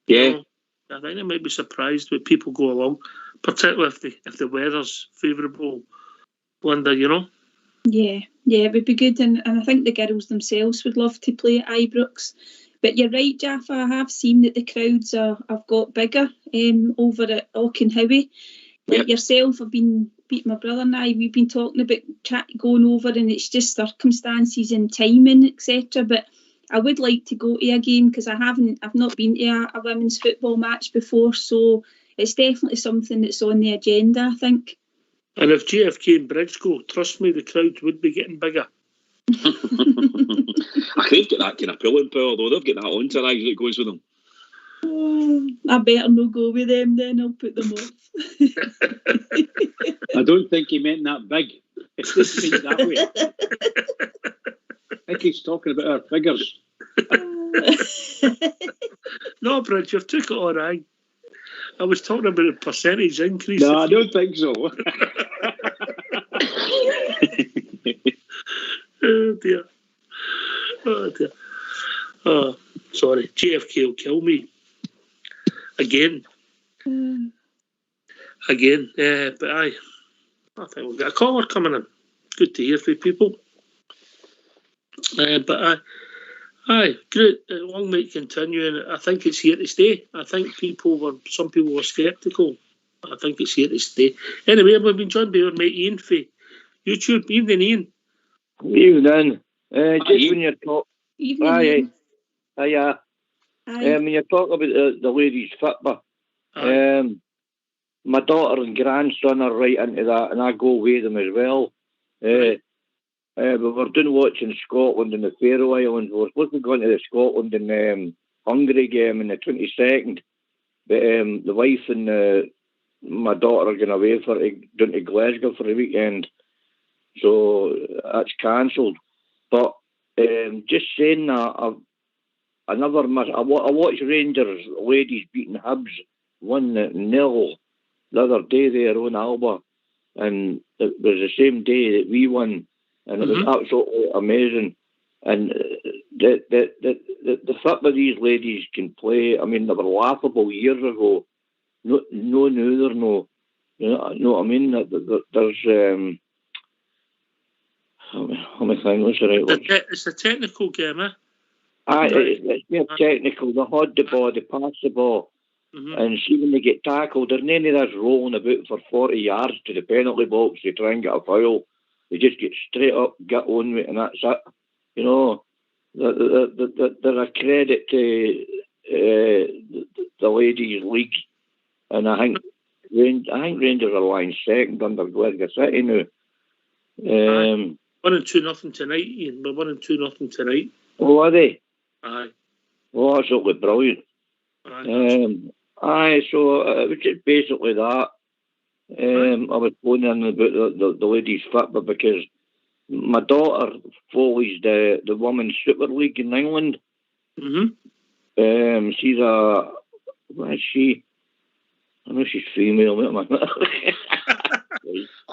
Yeah. You know, I think they might be surprised when people go along, particularly if the weather's favourable, Linda, you know? Yeah, it would be good, and I think the girls themselves would love to play at Ibrox. But you're right, Jaffa, I have seen that the crowds have got bigger over at Auchenhowie. Like yourself, my brother and I, we've been talking about going over, and it's just circumstances and timing, etc. But I would like to go to a game because I've not been to a women's football match before, so it's definitely something that's on the agenda, I think. And if JFK and Bridge go, trust me, the crowds would be getting bigger. They've got that kind of pulling power, though. They've got that entourage that goes with them. I better not go with them then, I'll put them off. I don't think he meant that big. It didn't mean that way. I think he's talking about our figures. No, Bridge, you've took it all right. I was talking about a percentage increase. No, I don't think so. Oh dear. Oh dear. Oh, sorry. JFK will kill me. Again. But I think we've got a caller coming in. Good to hear from people. But great. Long may it continue, and I think it's here to stay. I think some people were sceptical. I think it's here to stay. Anyway, we've been joined by our mate Ian for YouTube. Evening, Ian. Evening. Just when you're talking, Evening. Hiya. When you're talking about the ladies' football, my daughter and grandson are right into that, and I go with them as well. We were doing watching Scotland and the Faroe Islands. We were supposed to go to the Scotland and Hungary game on the 22nd, but the wife and my daughter are going away down to Glasgow for the weekend, so that's cancelled. But just saying that, I watched Rangers ladies beating Hibs 1-0 the other day there on Alba, and it was the same day that we won, and it was absolutely amazing. And the football these ladies can play, I mean, they were laughable years ago. No, they're no. You know what I mean? There's how many things? What's the right word? It's a technical game, eh? It's more technical. They hold the ball, they pass the ball, and see when they get tackled, there's none of this rolling about for 40 yards to the penalty box to try and get a foul. They just get straight up, get on with it, and that's it. You know, they're a credit to the ladies' league, and I think Rangers are lying second under Glasgow City now. 1-2 tonight, Ian. We're 1-2 tonight. Oh, are they? Aye. Oh, that's absolutely brilliant. So it was just basically that. I was going in about the ladies' football because my daughter follows the Women's Super League in England. She's what is she? I know she's female. I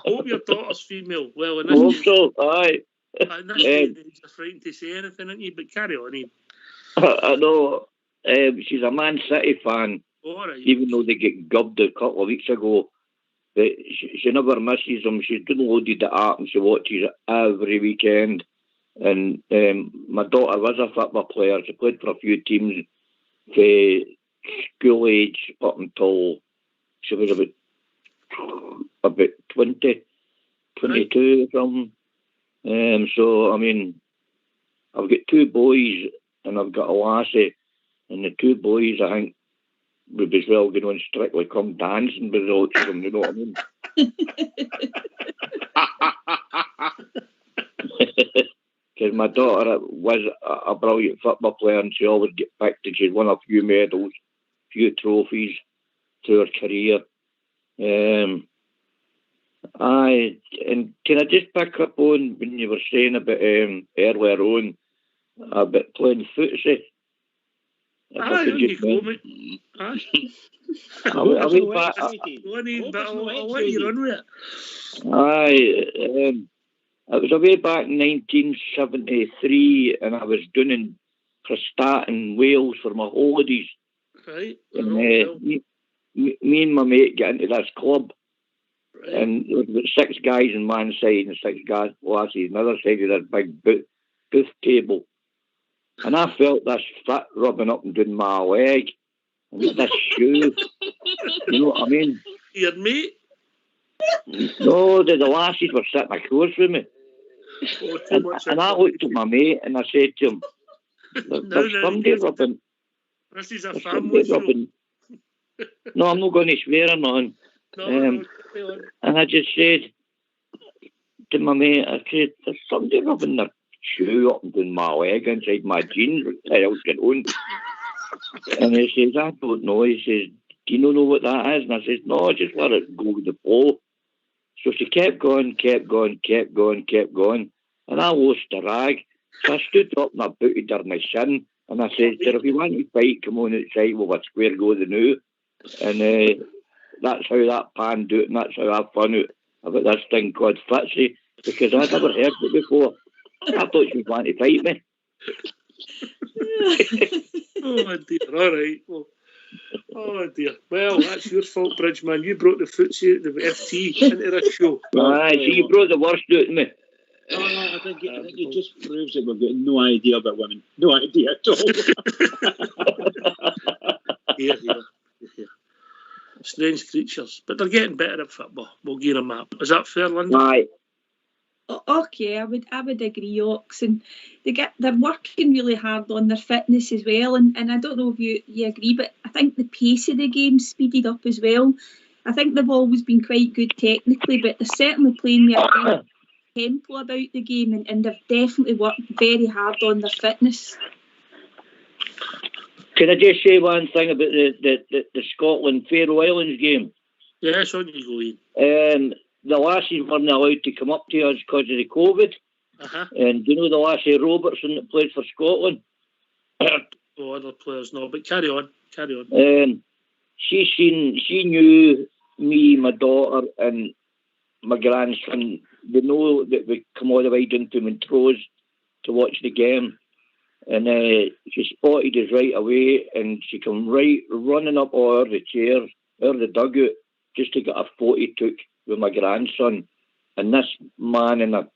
hope your daughter's female. Well, in I hope so, aye. In this day and age, you're frightened to say anything, aren't you? But carry on, Ian. I know. She's a Man City fan, even though they get gubbed a couple of weeks ago. But she never misses them. She's downloaded the app and she watches it every weekend. And my daughter was a football player. She played for a few teams for school age up until she was about 20, 22 or something. So, I mean, I've got two boys and I've got a lassie. And the two boys, I think, would as well go on Strictly Come Dancing without them, you know what I mean? because my daughter was a brilliant football player and she always get picked and she's won a few medals, few trophies through her career. And can I just pick up on when you were saying about earlier on about playing footsie? You go, mate. I'll let you run with it. It was away back in 1973 and I was down in Prestatyn, Wales for my holidays. Right. And me and my mate get into this club. Right. And there was about 6 guys on one side and 6 guys lasses on the other side of this big booth table. And I felt this foot rubbing up and down my leg. And this shoe. You know what I mean? Your mate? No, the lasses were sitting across from me. And I looked at my mate and I said to him, there's somebody rubbing. This is a family show. No, I'm not going to swear or nothing. No, and I just said to my mate, I said, there's somebody rubbing their shoe up and down my leg inside my jeans. What the hell's going on? And he says, I don't know. He says, do you know what that is? And I says, no, just let it go with the flow. So she kept going. And I lost the rag. So I stood up and I booted her in the shin. And I said, if you want to fight, come on outside, we'll have a square go the new. And that's how that panned out, and that's how I found out about this thing called footsie, because I'd never heard it before. I thought she was wanting to fight me. Oh dear, all right. Well, oh dear. Well, that's your fault, Bridgeman. You brought the footsie out of the FT into this show. Aye, so you brought the worst out of me. No, I think it just proves that we've got no idea about women. No idea at all. Yeah. Strange creatures. But they're getting better at football. We'll give them that. Is that fair, Linda? Aye. Okay, I would agree, Ox, and they're working really hard on their fitness as well, and I don't know if you agree, but I think the pace of the game speeded up as well. I think they've always been quite good technically, but they're certainly playing with a tempo about the game, and they've definitely worked very hard on their fitness. Can I just say one thing about the Scotland Faroe Islands game? Yes, on you go, Ian. The lassies weren't allowed to come up to us because of the COVID. Uh-huh. And do you know the lassie Robertson that played for Scotland? Oh, other players no, but carry on. She knew me, my daughter, and my grandson. They know that we come all the way down to Montrose to watch the game. And she spotted us right away, and she come right running up over the chairs, over the dugout, just to get a photo took with my grandson. And this man in a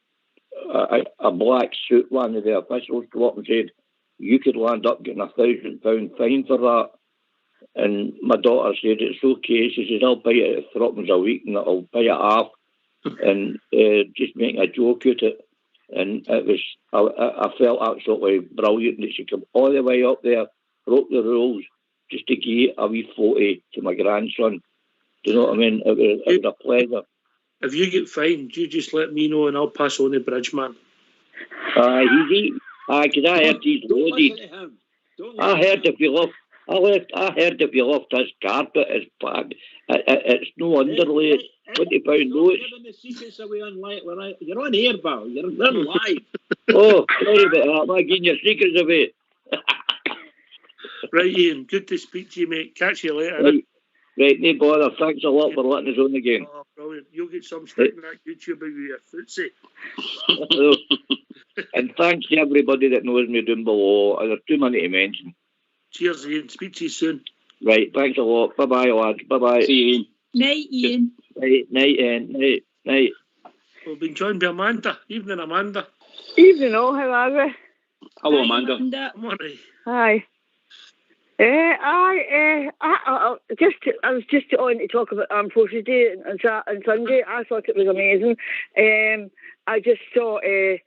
black suit, one of the officials, came up and said, you could land up getting £1,000 fine for that. And my daughter said, it's okay. She says, I'll pay it at £3 a week, and I'll pay it half. And just making a joke out of it. And it was, I felt absolutely brilliant that she came all the way up there, broke the rules, just to give a wee photo to my grandson. Do you know what I mean? It was a pleasure. If you get fined, you just let me know and I'll pass on the Bridgeman. Because I heard he's loaded. I heard if you left his carpet, his bag, it's no underlay. £20 notes. The secrets away you're on air, pal. You're live. Oh, sorry about that. I'm not getting your secrets away. Right, Ian. Good to speak to you, mate. Catch you later. Right, no bother. Thanks a lot for letting us on again. Oh, brilliant. You'll get some stick in that YouTube with your footsie. And thanks to everybody that knows me down below. There's too many to mention. Cheers, Ian. Speak to you soon. Right, thanks a lot. Bye-bye, lads. Bye-bye. See you, Ian. Night, Ian. Night, Ian. Night. We've been joined by Amanda. Evening, Amanda. Evening all, how are we? Hello, Hi, Amanda. Come on, eh? Hi. I was just on to talk about Armed Forces Day and Sunday. I thought it was amazing. I just saw the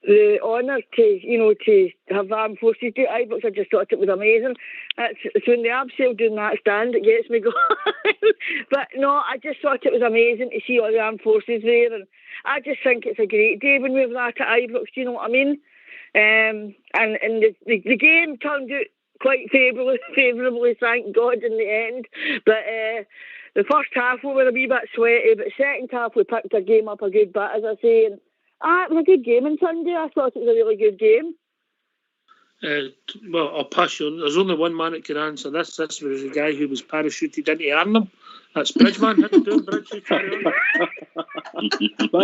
the honour to have Armed Forces Day at Ibrox. I just thought it was amazing. It's when the Abseil doing that stand that gets me going. But no, I just thought it was amazing to see all the Armed Forces there, and I just think it's a great day when we have that at Ibrox. Do you know what I mean? And the game turned out quite favourably, thank God, in the end. But the first half we were a wee bit sweaty, but second half we picked our game up a good bit, as I say. And it was a good game on Sunday. I thought it was a really good game. Well, I'll pass you on. There's only one man that can answer this. This was the guy who was parachuted into Arnhem. That's Bridgeman. How you doing, Bridge? By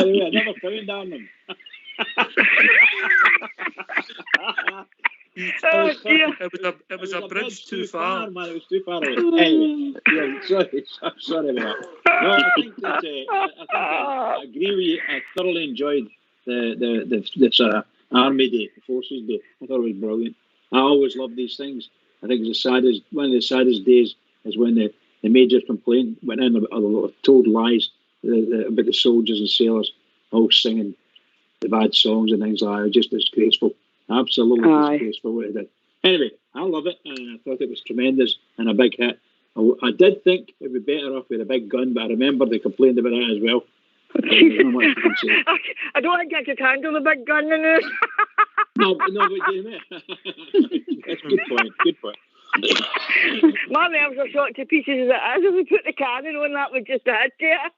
the way, I never found Arnhem. Oh dear! It was a bridge too far. Man, it was too far away. Anyway, yeah, sorry about that. No, I think I agree with you. I thoroughly enjoyed this Army Day, the Forces Day. I thought it was brilliant. I always love these things. I think it's one of the saddest days is when the major complaint went in about told lies about the soldiers and sailors all singing the bad songs and things like that. It was just disgraceful. Absolutely disgraceful what it did. Anyway, I love it, and I thought it was tremendous and a big hit. I did think it would be better off with a big gun, but I remember they complained about that as well. I don't think I could handle the big gun in it. No, but you that's a good point. My nerves are shot to pieces as it is. If we put the cannon on, that would just add to it.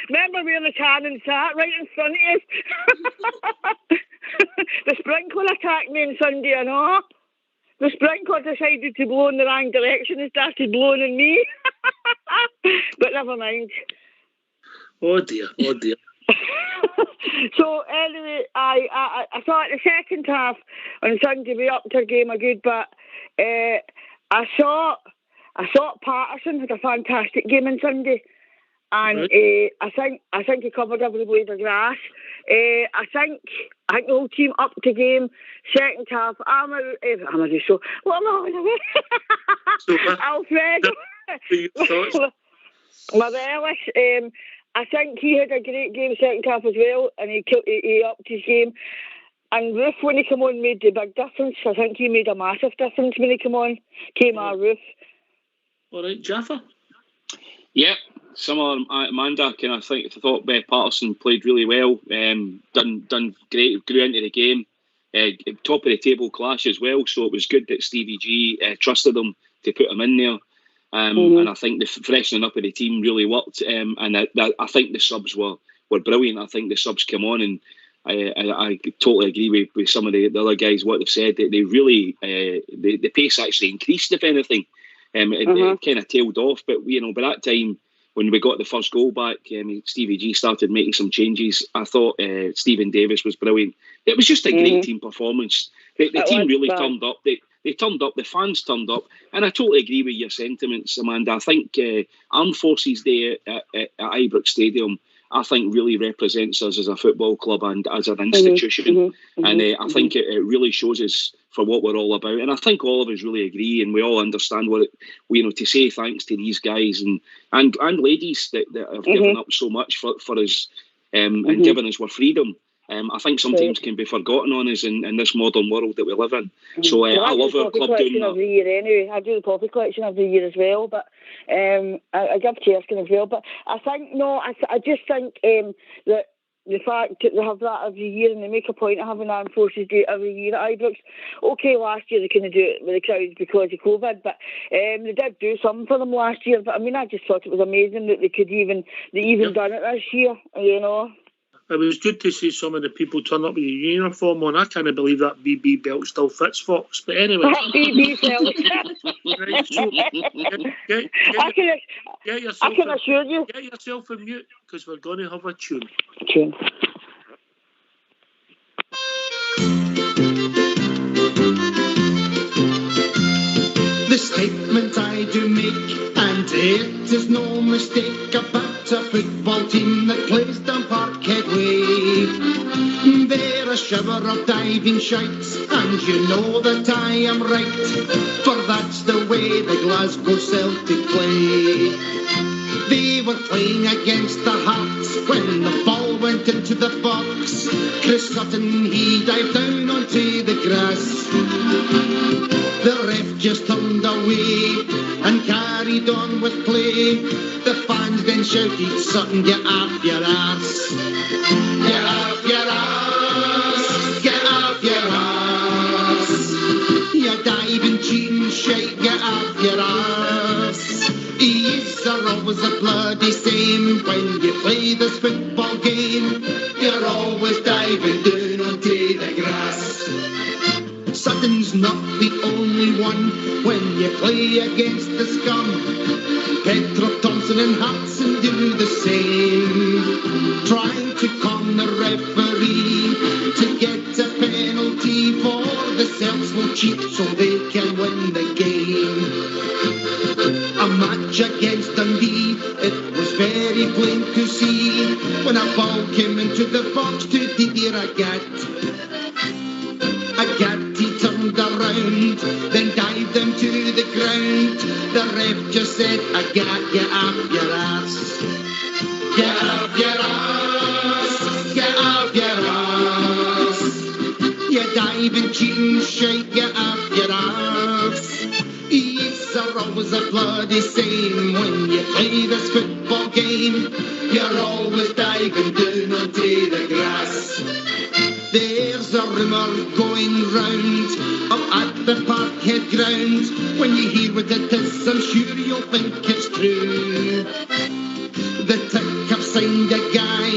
Remember where the cannon sat? Right in front of us. The sprinkler attacked me on Sunday, I know. The sprinkler decided to blow in the wrong direction and started blowing on me. But never mind. Oh dear. So anyway, I thought the second half on Sunday we upped our game a good bit. I thought Patterson had a fantastic game on Sunday, and I think he covered every blade of grass. I think the whole team upped the game. Second half, Alfredo. Morelos. I think he had a great game second half as well, and he upped his game. And Roof, when he came on, made the big difference. I think he made a massive difference when he came on. Roof. All right, Jaffa? Yeah, similar Amanda. I thought Patterson played really well. Done great. Grew into the game. Top of the table clash as well. So it was good that Stevie G trusted him to put him in there. And I think the freshening up of the team really worked. And I think the subs were brilliant. I think the subs came on, and I totally agree with some of the other guys what they've said. They really the pace actually increased, if anything. It kind of tailed off, but by that time when we got the first goal back, Stevie G started making some changes. I thought Stephen Davis was brilliant. It was just a great team performance. The team really turned up. They turned up, the fans turned up, and I totally agree with your sentiments, Amanda. I think Armed Forces Day at Ibrox Stadium, I think really represents us as a football club and as an institution. And I think it really shows us for what we're all about. And I think all of us really agree, and we all understand to say thanks to these guys and ladies that have given up so much for us and given us our freedom. I think sometimes can be forgotten on us in this modern world that we live in. So I love our club doing that. Every year anyway. I do the poppy collection every year as well, but I give Cherskin as well. But I just think that the fact that they have that every year and they make a point of having Armed Forces Day every year at Ibrox. Okay, last year they couldn't do it with the crowds because of COVID, but they did do something for them last year. But I just thought it was amazing that they done it this year, It was good to see some of the people turn up with a uniform on. I can't believe that BB belt still fits Fox. But anyway. That BB belt. Right, so I can assure you. Get yourself a mute, because we're going to have a tune. The statement I do make, and it is no mistake, about a football team that plays down Parkhead Way. They're a shower of diving shouts, and you know that I am right, for that's the way the Glasgow Celtic play. They were playing against the Hearts when the ball ball went into the box. Chris Sutton, he dived down onto the grass. The ref just turned away and carried on with play. The fans then shouted, Sutton, get off your arse. Get off your arse. Get off your arse. You diving, cheating shite, get off your arse. Yes, are always a bloody same. When you play this football game, you're always diving down onto the grass. Sutton's not the only one when you play against the scum. Petro, Thompson and Hudson do the same, trying to con the referee to get a penalty, for the Celts will cheat so they can win the game. A match against Dundee, it was very plain to see when a ball came into the box to Didier Agat. Agat, he turned around, then dived him to the ground. The ref just said, Agat, get off your ass. Get off your ass. Get off your ass. You diving, cheating shite, get off your ass. Yes, are always a bloody same when you play this football game. You're always diving down onto the grass. There's a rumour going round up at the Parkhead ground. When you hear what it is, I'm sure you'll think it's true. The Tick have signed a guy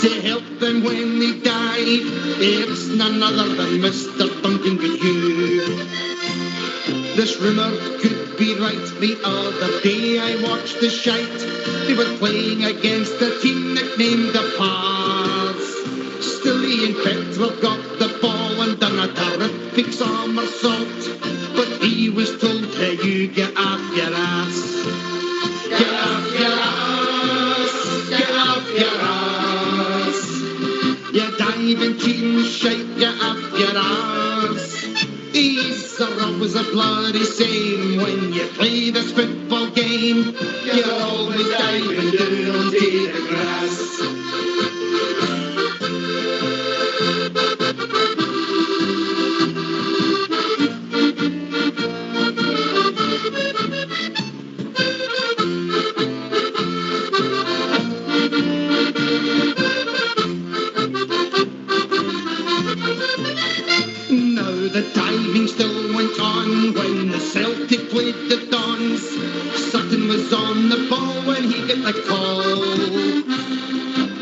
to help them when they die. It's none other than Mr. Duncan Goodhue. This rumour could be right. The other day I watched the shite. They were playing against a team nicknamed the Pars. Stilly and Petro got the ball and done a terrific somersault. But he was told, hey, you get off your ass. Get off your ass. Get off your ass. You diving, cheating shite, get off your ass. These are always a bloody same when you play this football game. You're always diving down onto the grass. The diving still went on when the Celtic played the Dons. Sutton was on the ball when he got the call.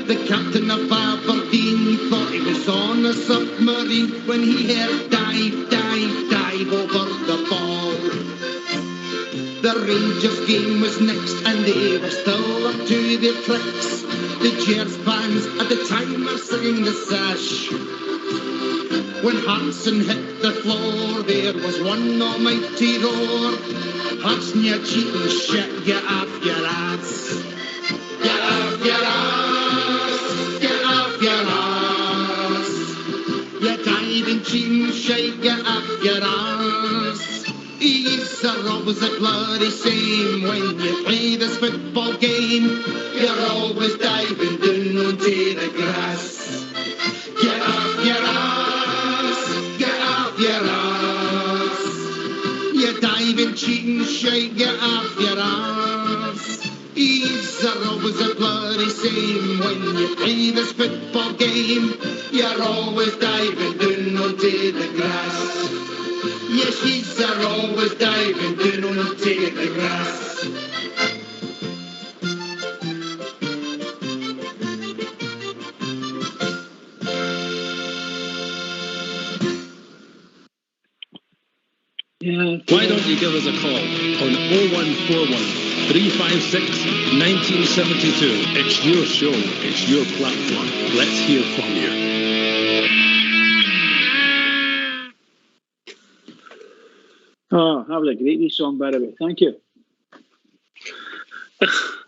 The captain of Aberdeen thought he was on a submarine when he heard dive, dive, dive over the ball. The Rangers game was next and they were still up to their tricks. The Gers bands at the time were singing the sash. When Hartson hit the floor, there was one almighty roar. Hartson, you cheating shit, get off your ass. Get off your ass. Get off your ass. You diving, cheating shit, get off your ass. These are always a bloody same when you play this football game. You're always diving down onto the grass. Get off your ass. Your ass. You diving, cheating shite, get off your ass. These are always a bloody same when you play this football game. You're always diving down onto the grass. Yes, these are always diving down onto the grass. Why don't you give us a call on 0141 356 1972? It's your show, it's your platform. Let's hear from you. Oh, that was a great wee song, by the way. Thank you.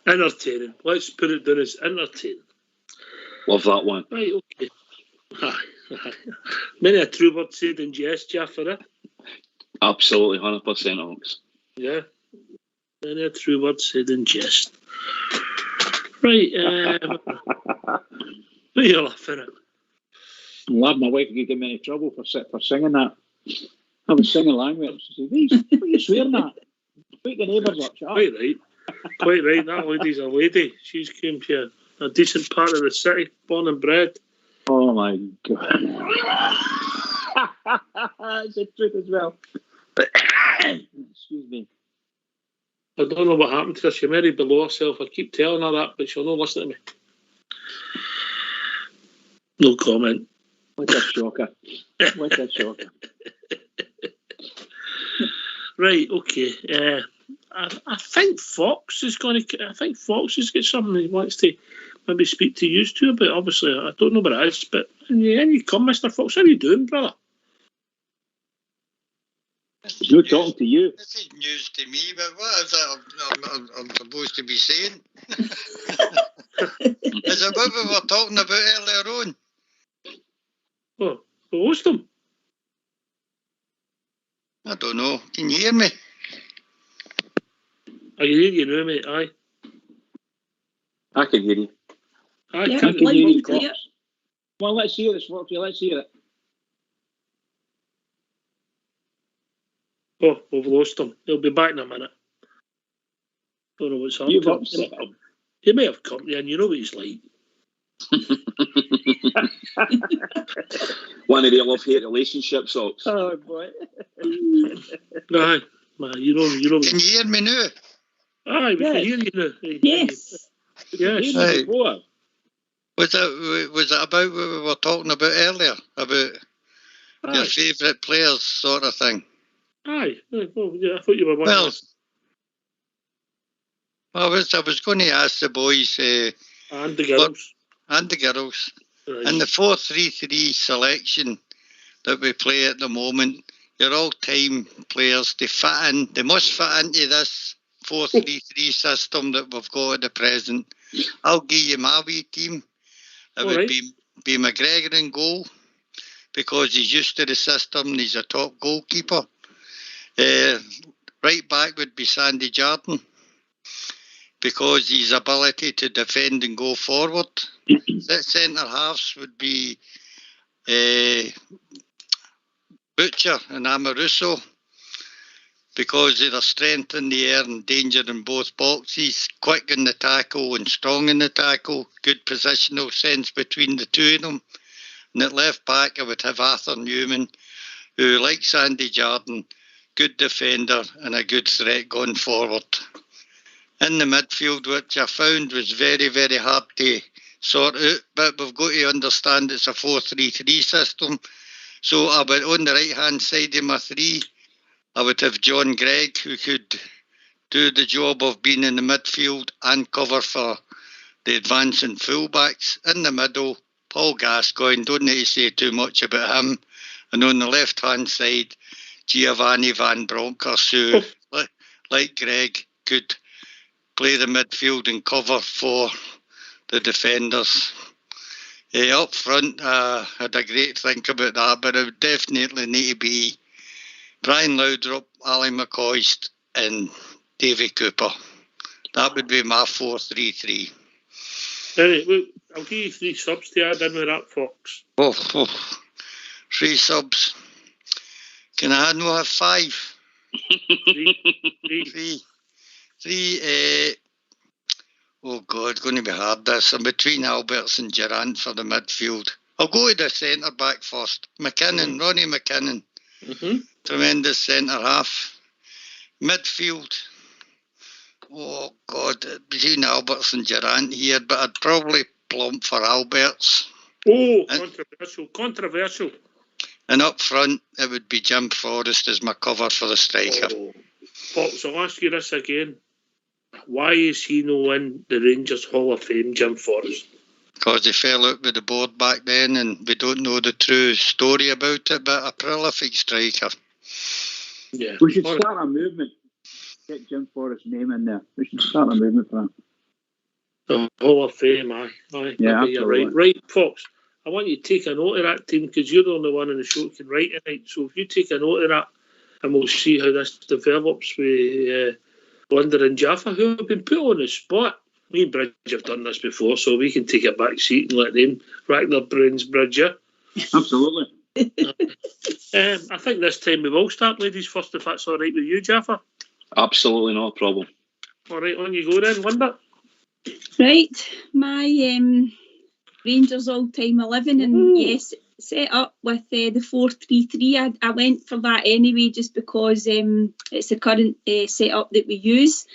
Entertaining. Let's put it down as entertaining. Love that one. Right, okay. Many a true word said in jest, Jeff, for it. Absolutely, 100% Ox. Yeah. Many a true word said in jest. Right. What are you laughing at? I'm laughing. My wife could get me in trouble for singing that. I was singing language. She said, what are you swearing at? Wake your neighbours up, shut up. Quite right. Quite right. That lady's a lady. She's came to a decent part of the city, born and bred. Oh my God. That's the truth as well. Excuse me. I don't know what happened to her. She married below herself. I keep telling her that, but she'll not listen to me. No comment. What a shocker. What a shocker. Right, okay. I think Fox is going to. I think Fox has got something he wants to maybe speak to you two about. Obviously, I don't know what it is, but you come, Mr. Fox. How are you doing, brother? He's not talking to you. This is news to me, but what is that I'm supposed to be saying? Is it what we were talking about earlier on? Oh, who host them? I don't know. Can you hear me? I can hear you now, mate. Aye. I can hear you. Aye, Yeah, can't loud hear and you. clear. Well, let's hear it, Foxy. Let's hear it. Oh, we've lost him. He'll be back in a minute. Don't know what's happened. You've to him. upset him. He may have company, and you know what he's like. One of the love-hate relationships, Ox. Oh, boy. Aye, man, you know. Can you hear me now? Aye, we Yes. can hear you now. Yes. Yes. Right. Before. Was it about what we were talking about earlier? About your Aye. favourite players sort of thing? Aye. Well, yeah, I thought you were one. Well, I was going to ask the boys And the girls. and the girls, Right. in the 4-3-3 selection that we play at the moment, your all-time players, they must fit into this 4-3-3 system that we've got at the present. I'll give you my wee team. It would Alright. be McGregor in goal, because he's used to the system and he's a top goalkeeper. Right back would be Sandy Jardine, because his ability to defend and go forward. Centre halves would be Butcher and Amoruso, because of their strength in the air and danger in both boxes, quick in the tackle and strong in the tackle, good positional sense between the two of them. And at left back I would have Arthur Newman, who, like Sandy Jardine, good defender and a good threat going forward. In the midfield, which I found was very, very hard to sort out, but we've got to understand it's a 4-3-3 system. So I would, on the right-hand side of my three, I would have John Gregg, who could do the job of being in the midfield and cover for the advancing fullbacks. In the middle, Paul Gascoigne, don't need to say too much about him. And on the left-hand side, Giovanni Van Bronckhorst, who, like Gregg, could play the midfield and cover for the defenders. Up front, I had a great think about that, but it would definitely need to be Brian Laudrup, Ali McCoist and Davy Cooper. That would be my 4-3-3. Anyway, look, I'll give you 3 subs to add in with that, Fox. Oh, 3 subs. Can I not have 5? 3. 3. Oh God, going to be hard this. I'm between Alberts and Durant for the midfield. I'll go to the centre back first. McKinnon, Ronnie McKinnon. Mm-hmm. Tremendous centre half. Midfield. Oh God, between Alberts and Durant here, but I'd probably plump for Alberts. Oh, And- controversial. And up front, it would be Jim Forrest as my cover for the striker. Oh. Fox, I'll ask you this again. Why is he no in the Rangers Hall of Fame, Jim Forrest? Because he fell out with the board back then, and we don't know the true story about it, but a prolific striker. Yeah. We should All right. start a movement. Get Jim Forrest's name in there. We should start a movement for that. The Hall of Fame, aye. Yeah, Maybe you're right. absolutely. Right, Fox, I want you to take a note of that team, because you're the only one in the show who can write tonight. So if you take a note of that, and we'll see how this develops with Linda and Jaffa, who have been put on the spot. Me and Bridge have done this before, so we can take a back seat and let them rack their brains, Bridger. Absolutely. I think this time we will start ladies first, if that's all right with you, Jaffa. Absolutely no problem. All right, on you go then, Linda. Right, my Rangers all-time 11, and yes, set up with the 4-3-3. I went for that anyway, just because it's the current setup that we use.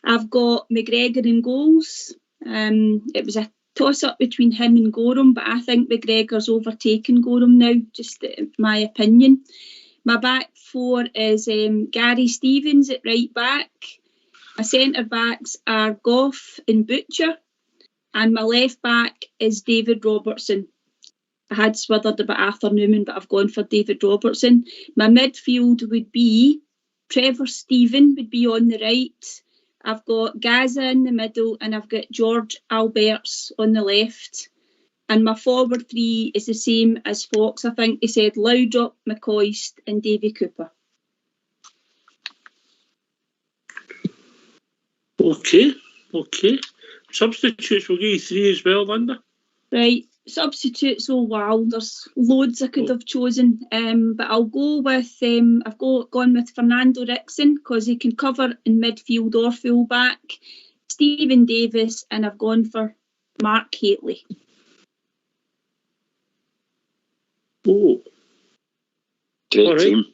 I've got McGregor in goals. It was a toss-up between him and Gorham, but I think McGregor's overtaken Gorham now, just my opinion. My back four is Gary Stevens at right back. My centre-backs are Gough and Butcher. And my left back is David Robertson. I had swithered about Arthur Newman, but I've gone for David Robertson. My midfield would be Trevor Stephen would be on the right. I've got Gaza in the middle, and I've got George Alberts on the left. And my forward three is the same as Fox. I think he said Loudrop, McCoist and Davy Cooper. Okay. Substitutes, we'll give you three as well, Linda. Right, substitutes, oh wow, there's loads I could have chosen, but I'll go with, I've gone with Fernando Rickson, because he can cover in midfield or full back, Stephen Davis, and I've gone for Mark Hateley. Oh. Great All right. team.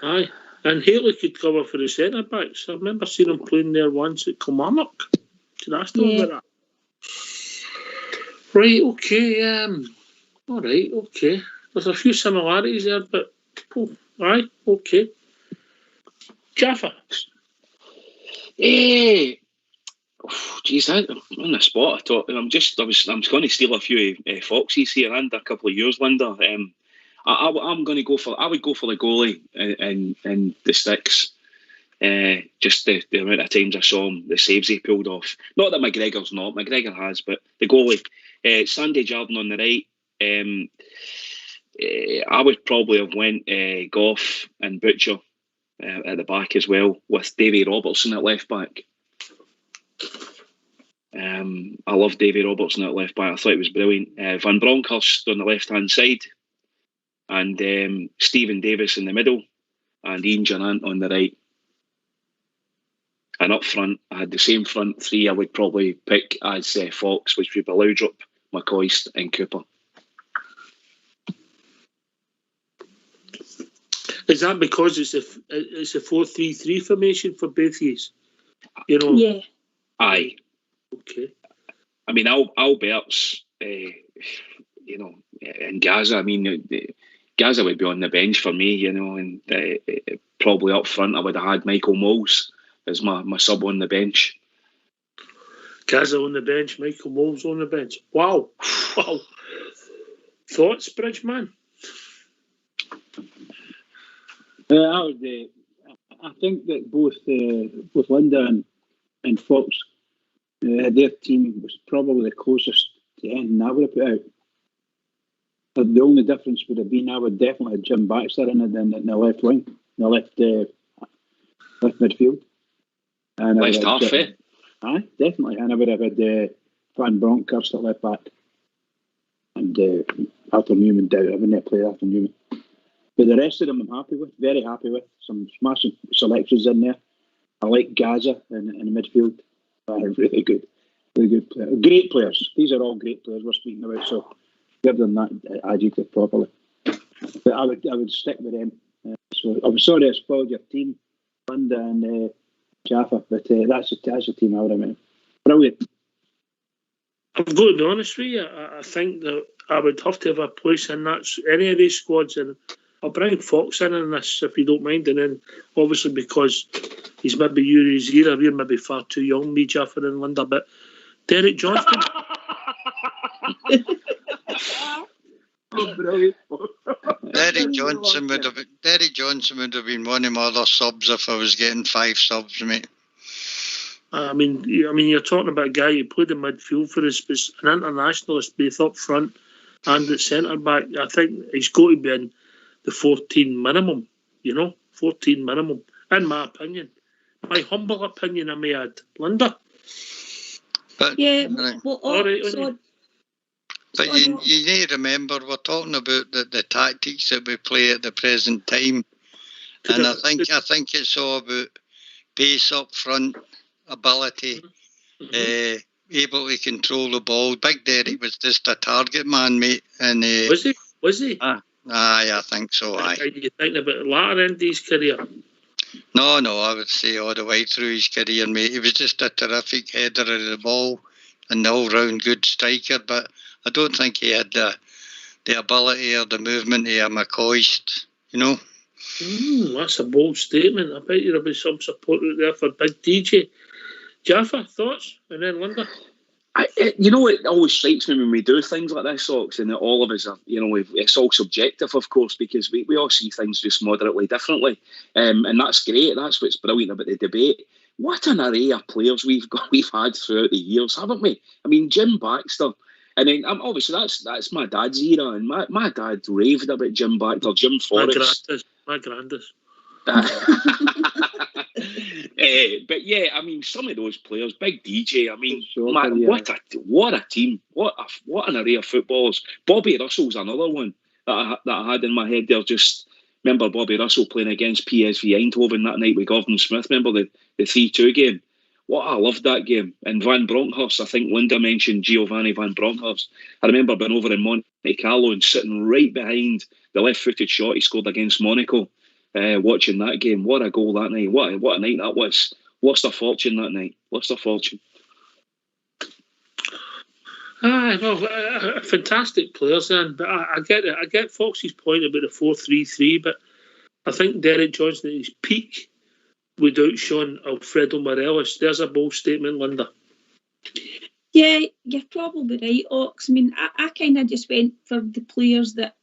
Aye. And Hateley could cover for the centre backs. I remember seeing him playing there once at Kilmarnock. Can I ask him about that? Right, okay. All right, okay. There's a few similarities there, but aye, okay. Jaffa. Geez, I'm on the spot. I was going to steal a few Foxes here and a couple of yours, Linda. I'm going to go for. I would go for the goalie in the Sticks. Just the amount of times I saw him, the saves he pulled off. Not that McGregor's not. McGregor has, but the goalie, Sandy Jardine on the right. I would probably have went Gough and Butcher at the back as well, with Davy Robertson at left back. I love Davy Robertson at left back. I thought he was brilliant. Van Bronckhorst on the left hand side, and Stephen Davis in the middle, and Ian Durrant on the right. And up front, I had the same front three I would probably pick as Fox, which would be Loudrop, McCoist and Cooper. Is that because it's a 4-3-3 formation for both of you? You know? Yeah. Aye. Okay. I mean, Alberts, and Gaza. I mean, Gaza would be on the bench for me, and probably up front I would have had Michael Moles as my sub on the bench. Gaza on the bench, Michael Moles on the bench. Wow. Thoughts, Bridgeman? I think that both Linda and Fox, their team was probably the closest to anything I would have put out. But the only difference would have been I would definitely have Jim Baxter in the left wing, the left midfield. And left half, Aye, definitely. And I would have had Van Bronckhorst at left back. And Arthur Newman down. I wouldn't have played Arthur Newman. But the rest of them I'm happy with, very happy with. Some smashing selections in there. I like Gaza in the midfield. Really good players. Great players. These are all great players we're speaking about, so give them that adjective properly. But I would stick with them. So I'm sorry I spoiled your team, Linda and Jaffa, but that's the team I would have made. Brilliant. I'm going to be honest with you. I think that I would have to have a place in that any of these squads, and I'll bring Fox in this if you don't mind, and then obviously because he's maybe Yuri's era, we're maybe far too young, me, Jaffa and Linda, but Derek Johnston. Oh, brilliant. Derek Johnson would have been one of my other subs if I was getting 5 subs, mate. I mean, you're talking about a guy who played in midfield for us, was an internationalist, both up front and at centre back. I think he's got to be in the 14 minimum. 14 minimum, in my opinion. My humble opinion, I may add. Linda. But, Yeah, right. well, All right, so, But you need to remember, we're talking about the tactics that we play at the present time. And I think it's all about pace up front, ability, able to control the ball. Big Derek was just a target man, mate. And Was he? aye, I think so. Aye. Are you thinking about the latter end of his career? No, I would say all the way through his career, mate. He was just a terrific header of the ball and all-round good striker. But I don't think he had the ability or the movement of a McCoist, you know. That's a bold statement. I bet you there'll be some support out there for Big DJ. Jaffa, thoughts? And then Linda? You know, it always strikes me when we do things like this, Ox, and that all of us are, you know, it's all subjective, of course, because we all see things just moderately differently. And that's great. That's what's brilliant about the debate. What an array of players we've had throughout the years, haven't we? I mean, Jim Baxter. I mean, obviously that's my dad's era, and my dad raved about Jim Baxter, Jim Forrest. My grandest. But yeah, I mean, some of those players, Big DJ. I mean, what a team! What an array of footballers. Bobby Russell's another one that I had in my head there. Just remember Bobby Russell playing against PSV Eindhoven that night with Gordon Smith. Remember the 3-2 game? What I loved that game. And Van Bronckhorst, I think Linda mentioned Giovanni Van Bronckhorst. I remember being over in Monte Carlo and sitting right behind the left-footed shot he scored against Monaco. Watching that game. What a goal that night. What a night that was. Lost their fortune that night. Lost their fortune. Fantastic players then. But I get it. I get Foxy's point about the 4-3-3, but I think Derek Johnson at his peak would outshone Alfredo Morelos. There's a bold statement, Linda. Yeah, you're probably right, Ox. I mean, I kind of just went for the players that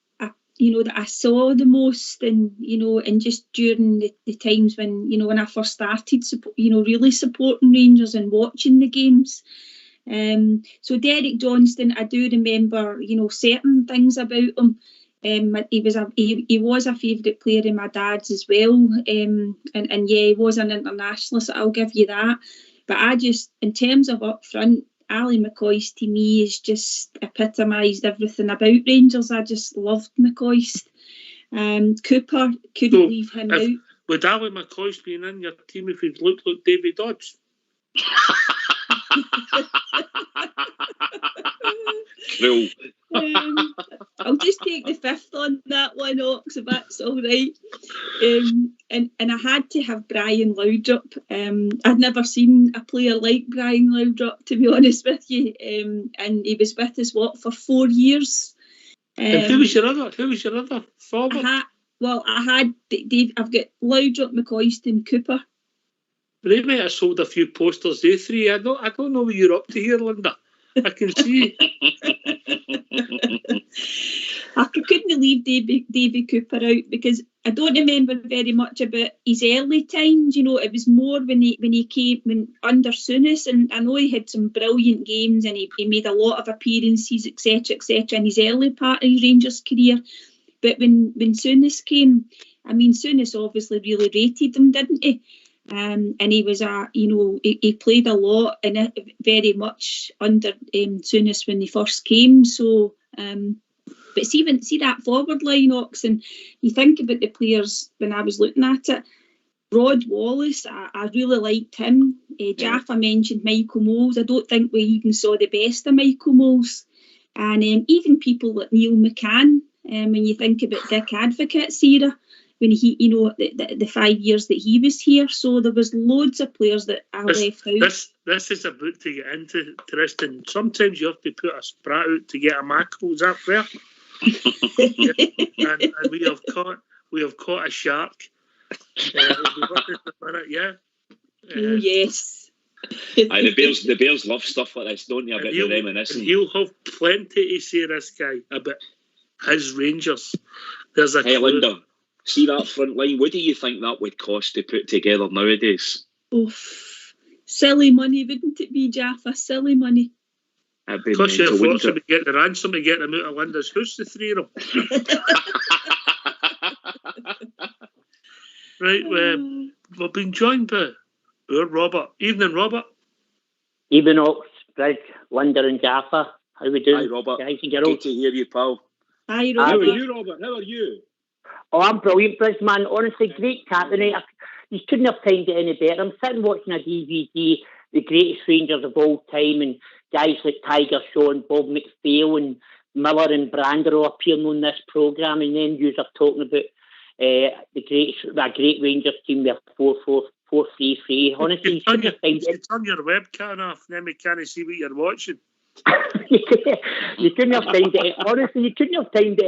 that I saw the most, and and just during the times when when I first started, really supporting Rangers and watching the games. So Derek Johnston, I do remember certain things about him. He was a favourite player of my dad's as well, and yeah, he was an internationalist. So I'll give you that. But I just, in terms of up front, Ali McCoist to me is just epitomised everything about Rangers. I just loved McCoist. Cooper, couldn't leave him out. Would Ali McCoist being in your team if he'd looked like David Dodds? Cool. I'll just take the fifth on that one, Ox, if that's all right. And I had to have Brian Laudrup. I'd never seen a player like Brian Laudrup, to be honest with you. And he was with us for 4 years. And who was your other forward? I had Dave. I've got Laudrup, McCoist, and Cooper. They might have sold a few posters, they three. I don't know what you're up to here, Linda. I can see. I couldn't leave Davy Cooper out because I don't remember very much about his early times. It was more when he came under Souness, and I know he had some brilliant games and he made a lot of appearances, etc., in his early part of his Rangers career. But when Souness came, I mean, Souness obviously really rated him, didn't he? And he was he played a lot and very much under Souness when he first came. So, but see that forward line, Ox, and you think about the players when I was looking at it. Rod Wallace, I really liked him. Jaffa mentioned Michael Moles. I don't think we even saw the best of Michael Moles. And even people like Neil McCann, when you think about Dick Advocate's era, when he, the 5 years that he was here. So there was loads of players that I left out. This is about to get into, Tristan. Sometimes you have to put a sprat out to get a mackerel. Is that fair? and we have caught a shark. Yeah. Oh yes. The Bears love stuff like this, don't they? About the reminiscing. He'll have plenty to say, this guy, about his Rangers. There's a Linda, see that front line. What do you think that would cost to put together nowadays? Silly money, wouldn't it be, Jaffa? Silly money. Cost you a fortune to get the ransom to get them out of Linda's house, the three of them. Right, we've been joined by our Robert. Evening, Robert. Evening, Ox. Briz, Linda and Jaffa. How we doing? Hi, Robert. Guys and girls. Good to hear you, pal. Hi, How Robert. are you, Robert? How are you? Oh, I'm brilliant, Briz, man. Honestly, great chat tonight. You couldn't have timed it any better. I'm sitting watching a DVD, the greatest Rangers of all time, and guys like Tiger Shaw and Bob McPhail and Miller and Brander all appearing on this programme, and then you are talking about that great Rangers team with 4-4-3-3. Honestly, you couldn't have timed it. Turn your webcam off, then we can't see what you're watching. You couldn't have timed it. Honestly, you couldn't have timed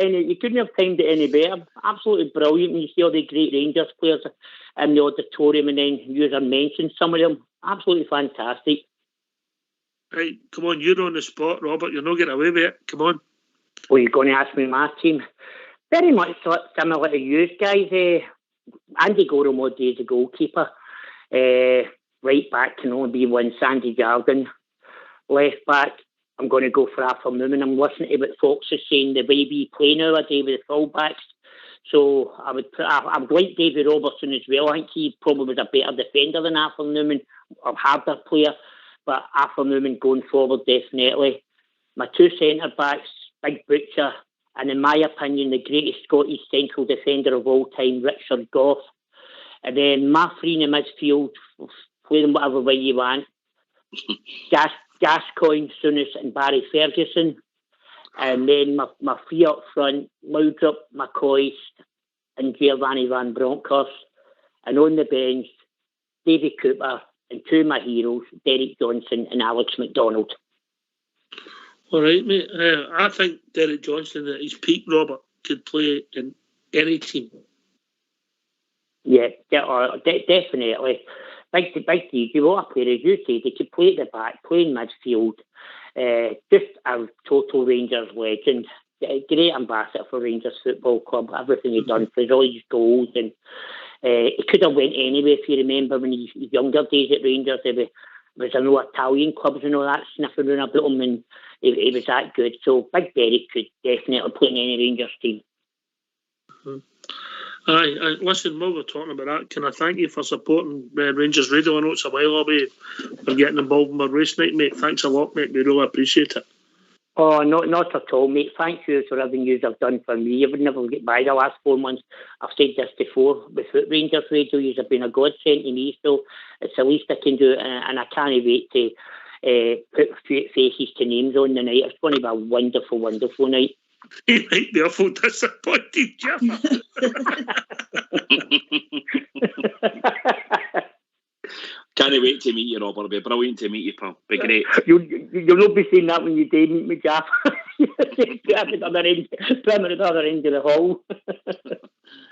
it any better. Absolutely brilliant. And you see all the great Rangers players in the auditorium, and then you mentioned some of them. Absolutely fantastic. Right, come on, you're on the spot, Robert. You're not getting away with it. Come on. Well, you're going to ask me my team. Very much similar to you guys. Andy Goromodi is the goalkeeper. Right back can only be one, Sandy Jardine. Left back, I'm going to go for Arthur Newman. I'm listening to what Fox is saying, the way we play nowadays with the fullbacks. So I would like David Robertson as well. I think he probably was a better defender than Arthur Newman, a harder player. But Arthur Newman going forward, definitely. My two centre-backs, Big Butcher, and in my opinion, the greatest Scottish central defender of all time, Richard Gough. And then my three in the midfield, play them whatever way you want. Gascoigne, Souness and Barry Ferguson. And then my three up front, Laudrup, McCoist and Giovanni Van Bronckhorst. And on the bench, Davy Cooper and two of my heroes, Derek Johnson and Alex McDonald. All right, mate. I think Derek Johnson at his peak, Robert, could play in any team. Yeah, definitely. Big D, what a player, as you say, they could play at the back, play in midfield. Just a total Rangers legend. Great ambassador for Rangers Football Club. Everything he's done for all his goals, and he could have went anywhere. If you remember when his younger days at Rangers, there was no Italian clubs and all that sniffing around about him, and he was that good. So Big Derek could definitely play in any Rangers team. Mm-hmm. Aye, listen, while we're talking about that, can I thank you for supporting Rangers Radio? I know it's a while away for getting involved in my race night, mate. Thanks a lot, mate. We really appreciate it. Oh, not at all, mate. Thank you for everything you have done for me. I would never get by the last 4 months. I've said this before. With Rangers Radio, you have been a godsend to me, so it's the least I can do, and I can't wait to put faces to names on the night. It's going to be a wonderful, wonderful night. He might be awful disappointed, Jeff. Can't wait to meet you, Robert. It'll be brilliant to meet you, pal. Be great. You'll not be saying that when you do meet me, Jeff. Put at the other end of the hall.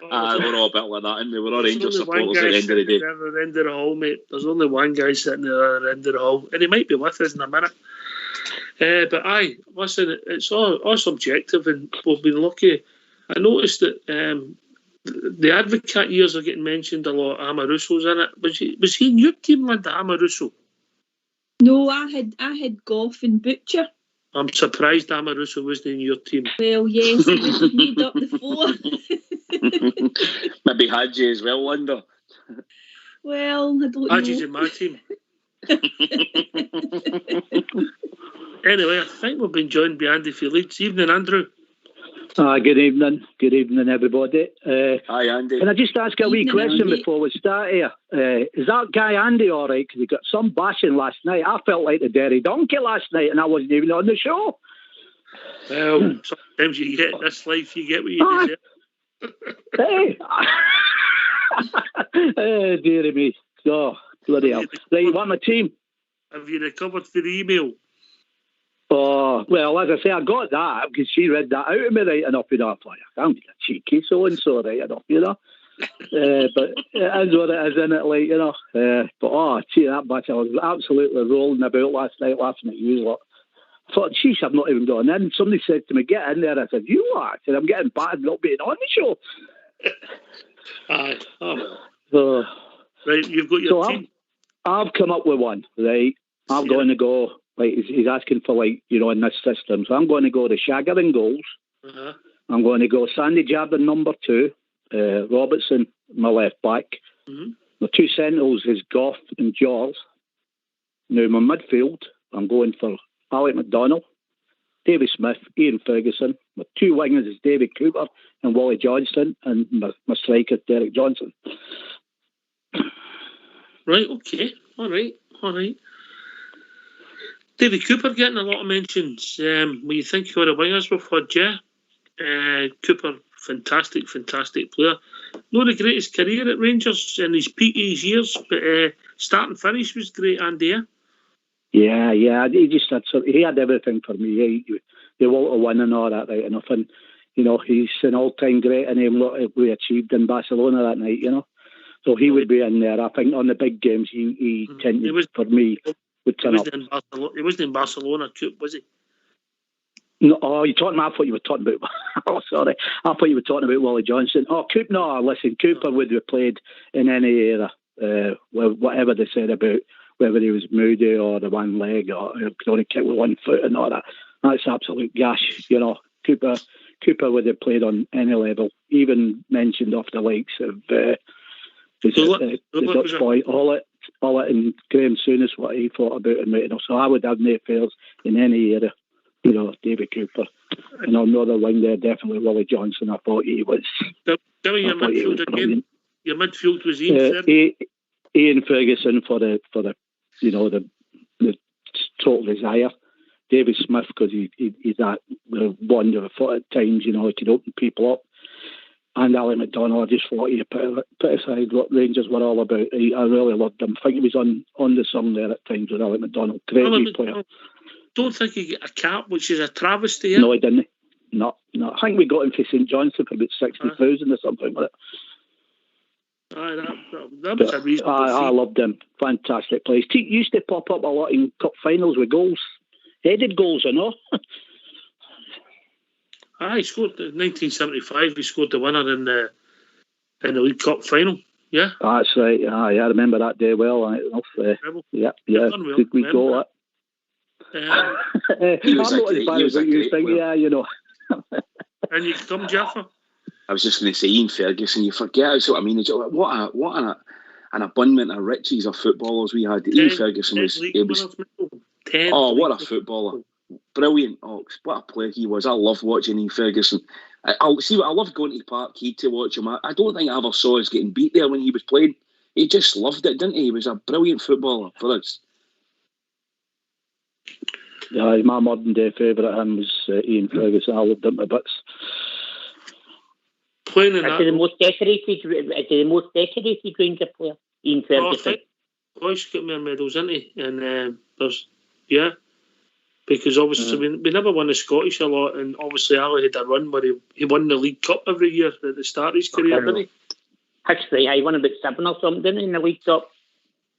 We're all a bit like that, and we're all Rangers supporters at the end of the day. At the end of the hall, mate. There's only one guy sitting at the other end of the hall, and he might be with us in a minute. But aye, listen, it's all subjective, and we've been lucky. I noticed that the Advocate years are getting mentioned a lot. Amoruso's in it. Was he in your team, Linda, Amoruso? No, I had Gough and Butcher. I'm surprised Amoruso wasn't in your team. Well, yes, he would have made up the four. Maybe Hadji as well, Linda. Well, I don't know. Hadji's in my team. Anyway, I think we've been joined by Andy Felix. Evening, Andrew. Good evening. Good evening, everybody. Hi, Andy. Can I just ask a wee question Andy. before we start here? Is that guy Andy all right? Because he got some bashing last night. I felt like the Derry Donkey last night, and I wasn't even on the show. Well, sometimes you get this life, you get what you deserve. Hey! Oh, dearie me. Oh, bloody hell. Right, what my team? Have you recovered for the email? Oh, well, as I say, I got that because she read that out of me right enough, you know. I thought, I'm a cheeky so-and-so right enough, you know. But it is what it is, isn't it, like, you know. But, gee, that match, I was absolutely rolling about last night laughing at you lot. I thought, geez, I've not even gone in. Somebody said to me, get in there. I said, you are? I said, I'm getting battered not being on the show. Aye. Right, you've got your team. I've come up with one, right? I'm going to go, like, he's asking for, like, you know, in this system. So I'm going to go to Shagger in goals. Uh-huh. I'm going to go Sandy Jardine number 2, Robertson, my left back. Mm-hmm. My two centrals is Gough and Jaws. Now, my midfield, I'm going for Alec McDonald, Davy Smith, Ian Ferguson. My two wingers is David Cooper and Wally Johnston, and my striker Derek Johnson. Right, okay. All right. David Cooper getting a lot of mentions. When you think of the wingers we've had, Cooper, fantastic player. Not the greatest career at Rangers in his peak years, but start and finish was great, Andy. Yeah, he just had he had everything for me. He wanted to win and all that, right enough, and he's an all-time great, and what we achieved in Barcelona that night, So he would be in there. I think on the big games, he tended, for me, would turn up. He wasn't in Barcelona, was he? No, I thought you were talking about. Oh, sorry. I thought you were talking about Wally Johnson. Oh, Cooper. No, listen, Cooper would have played in any era. Whatever they said about whether he was moody or the one leg or could only kick with 1 foot and all that. That's absolute gash. Cooper would have played on any level. Even mentioned off the likes of the Dutch boy, Ollett and Graham Souness, what he thought about him. So I would have no fears in any era. David Cooper. And on the other wing there, definitely Wally Johnson. I thought he was. Tell me your midfield again. Your midfield was Ian Ferguson. Ian Ferguson for the total desire. David Smith, because he's that wonder foot at times. He could open people up. And Alec McDonald, I just thought he put aside what Rangers were all about. I really loved him. I think he was on the song there at times with Alec McDonald. Great player. Don't think he got a cap, which is a travesty. No, he didn't. No. I think we got him for St Johnstone for about 60,000 or something like that. That was a reasonable I loved him. Fantastic place. He used to pop up a lot in cup finals with goals. Headed goals, He scored in 1975. He scored the winner in the League Cup final. Yeah, that's right. I remember that day well. Yeah. We go that. He was a great player. Yeah, And you come, Jaffa. I was just going to say Ian Ferguson. You forget what I mean. What an abundance of riches of footballers we had. Ian Ferguson was. What a footballer! Brilliant, Ox. What a player he was. I loved watching Ian Ferguson. I loved going to the Parkhead to watch him. I don't think I ever saw us getting beat there when he was playing. He just loved it, didn't he? He was a brilliant footballer for us. Yeah, my modern day favourite was Ian Ferguson. I loved him to bits. Playing in the most decorated Ranger player, Ian Ferguson. He's got more medals, isn't he? And because obviously we never won the Scottish a lot, and obviously Ali had a run where he won the League Cup every year at the start of his career, didn't he? Actually, I won about 7 or something, didn't he, in the League Cup?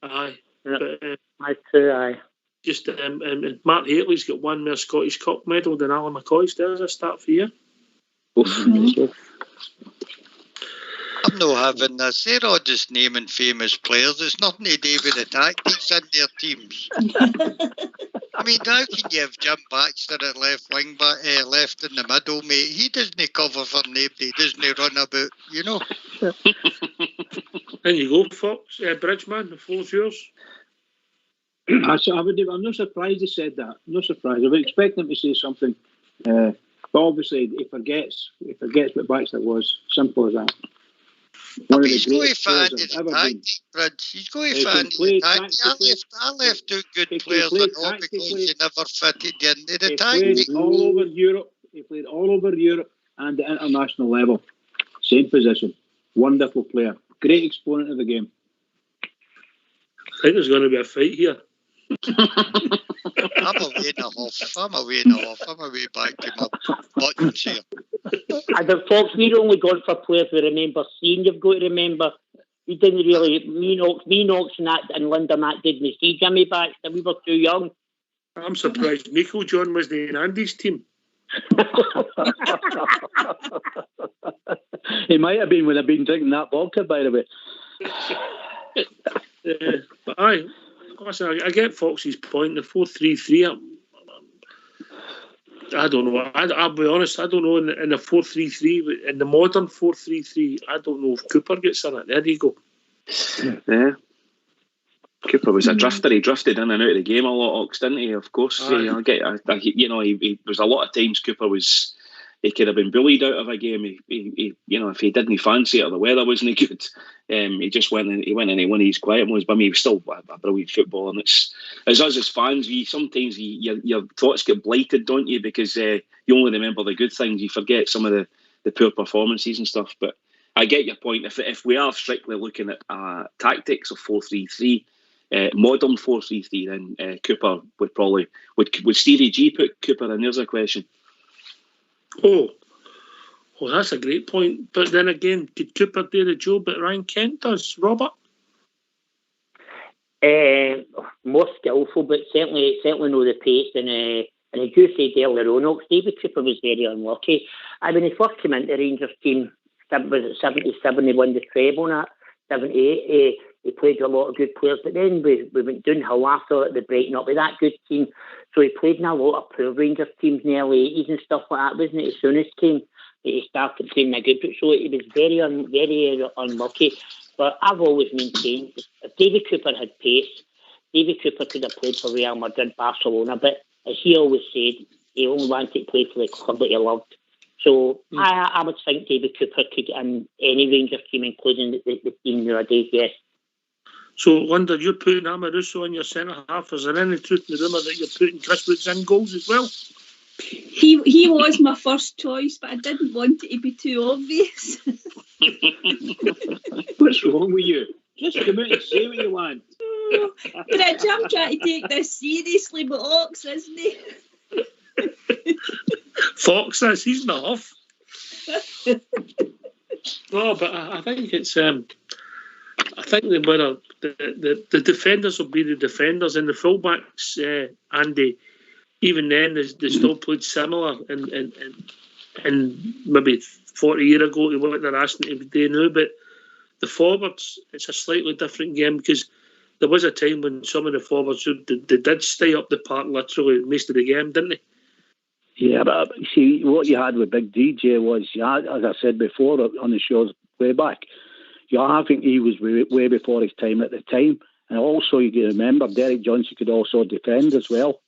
Aye. Aye. Just and Mark Haley's got one more Scottish Cup medal than Alan McCoy's. There's a start for you. I'm not having this. They're all just naming famous players. There's nothing to do with the tactics in their teams. I mean, how can you have Jim Baxter at left wing, left in the middle, mate? He doesn't cover for nobody. He doesn't run about, And you go, Fox, Bridgeman. The floor's yours. I'm not surprised he said that. No surprise. I would expect him to say something, but obviously he forgets what Baxter was. Simple as that. He's going to find his tactics, Fred. He's going to find his tactics. I left out good players and all because he never fitted into the tactics. All over Europe. He played all over Europe and the international level. Same position. Wonderful player. Great exponent of the game. I think there's going to be a fight here. I'm away now. I'm away back to my buttons here. And the Fox, we're only going for players we remember seeing. You've got to remember, we didn't really, me, Knox and Linda Matt didn't see Jimmy Baxter. We were too young. I'm surprised Michael John wasn't in Andy's team. He might have been when I've been drinking that vodka, by the way. But I get Fox's point. The 4-3-3. I don't know. I'll be honest. I don't know in the 4-3-3, in the modern 4-3-3. I don't know if Cooper gets in it. There you go. Yeah. Cooper was a drifter. He drifted in and out of the game a lot, Ox, didn't he? Of course, he was a lot of times Cooper was. He could have been bullied out of a game. He if he didn't fancy it or the weather wasn't good, he just went and he won his quiet ones. But I mean, he was still a brilliant footballer. And it's us as fans, sometimes your thoughts get blighted, don't you? Because you only remember the good things. You forget some of the poor performances and stuff. But I get your point. If we are strictly looking at tactics of 4-3-3. Modern 4-3-3, then Cooper would probably would Stevie G put Cooper in? There's a question. Oh, that's a great point. But then again, could Cooper do the job that Ryan Kent does, Robert? More skillful, but certainly know the pace. And as you said earlier on, David Cooper was very unlucky. When he first came into the Rangers team, was it 77? He won the treble on that. 78. He played with a lot of good players, but then we went downhill after the breaking up with that good team. So he played in a lot of poor Rangers teams in the early 80s and stuff like that, wasn't it? As soon as he came, he started playing a good foot. So he was very unlucky. But I've always maintained if David Cooper had pace, David Cooper could have played for Real Madrid, Barcelona, but as he always said, he only wanted to play for the club that he loved. So I would think David Cooper could get in any Rangers team, including the team nowadays, yes. So, Linda, you're putting Amoruso in your centre-half. Is there any truth in the rumour that you're putting Chris Woods in goals as well? He was my first choice, but I didn't want it to be too obvious. What's wrong with you? Just come out and say what you want. Rich, I'm trying to take this seriously, but Ox, isn't he? Fox is, he's not off. No, but I think it's... I think the defenders will be the defenders, and the fullbacks, Andy, even then, they still played similar and maybe 40 years ago to what they're asking to do now. But the forwards, it's a slightly different game because there was a time when some of the forwards they did stay up the park literally most of the game, didn't they? Yeah, but see, what you had with Big DJ was, you had, as I said before on the shows way back, I think he was way before his time at the time. And also, you can remember, Derek Johnson could also defend as well.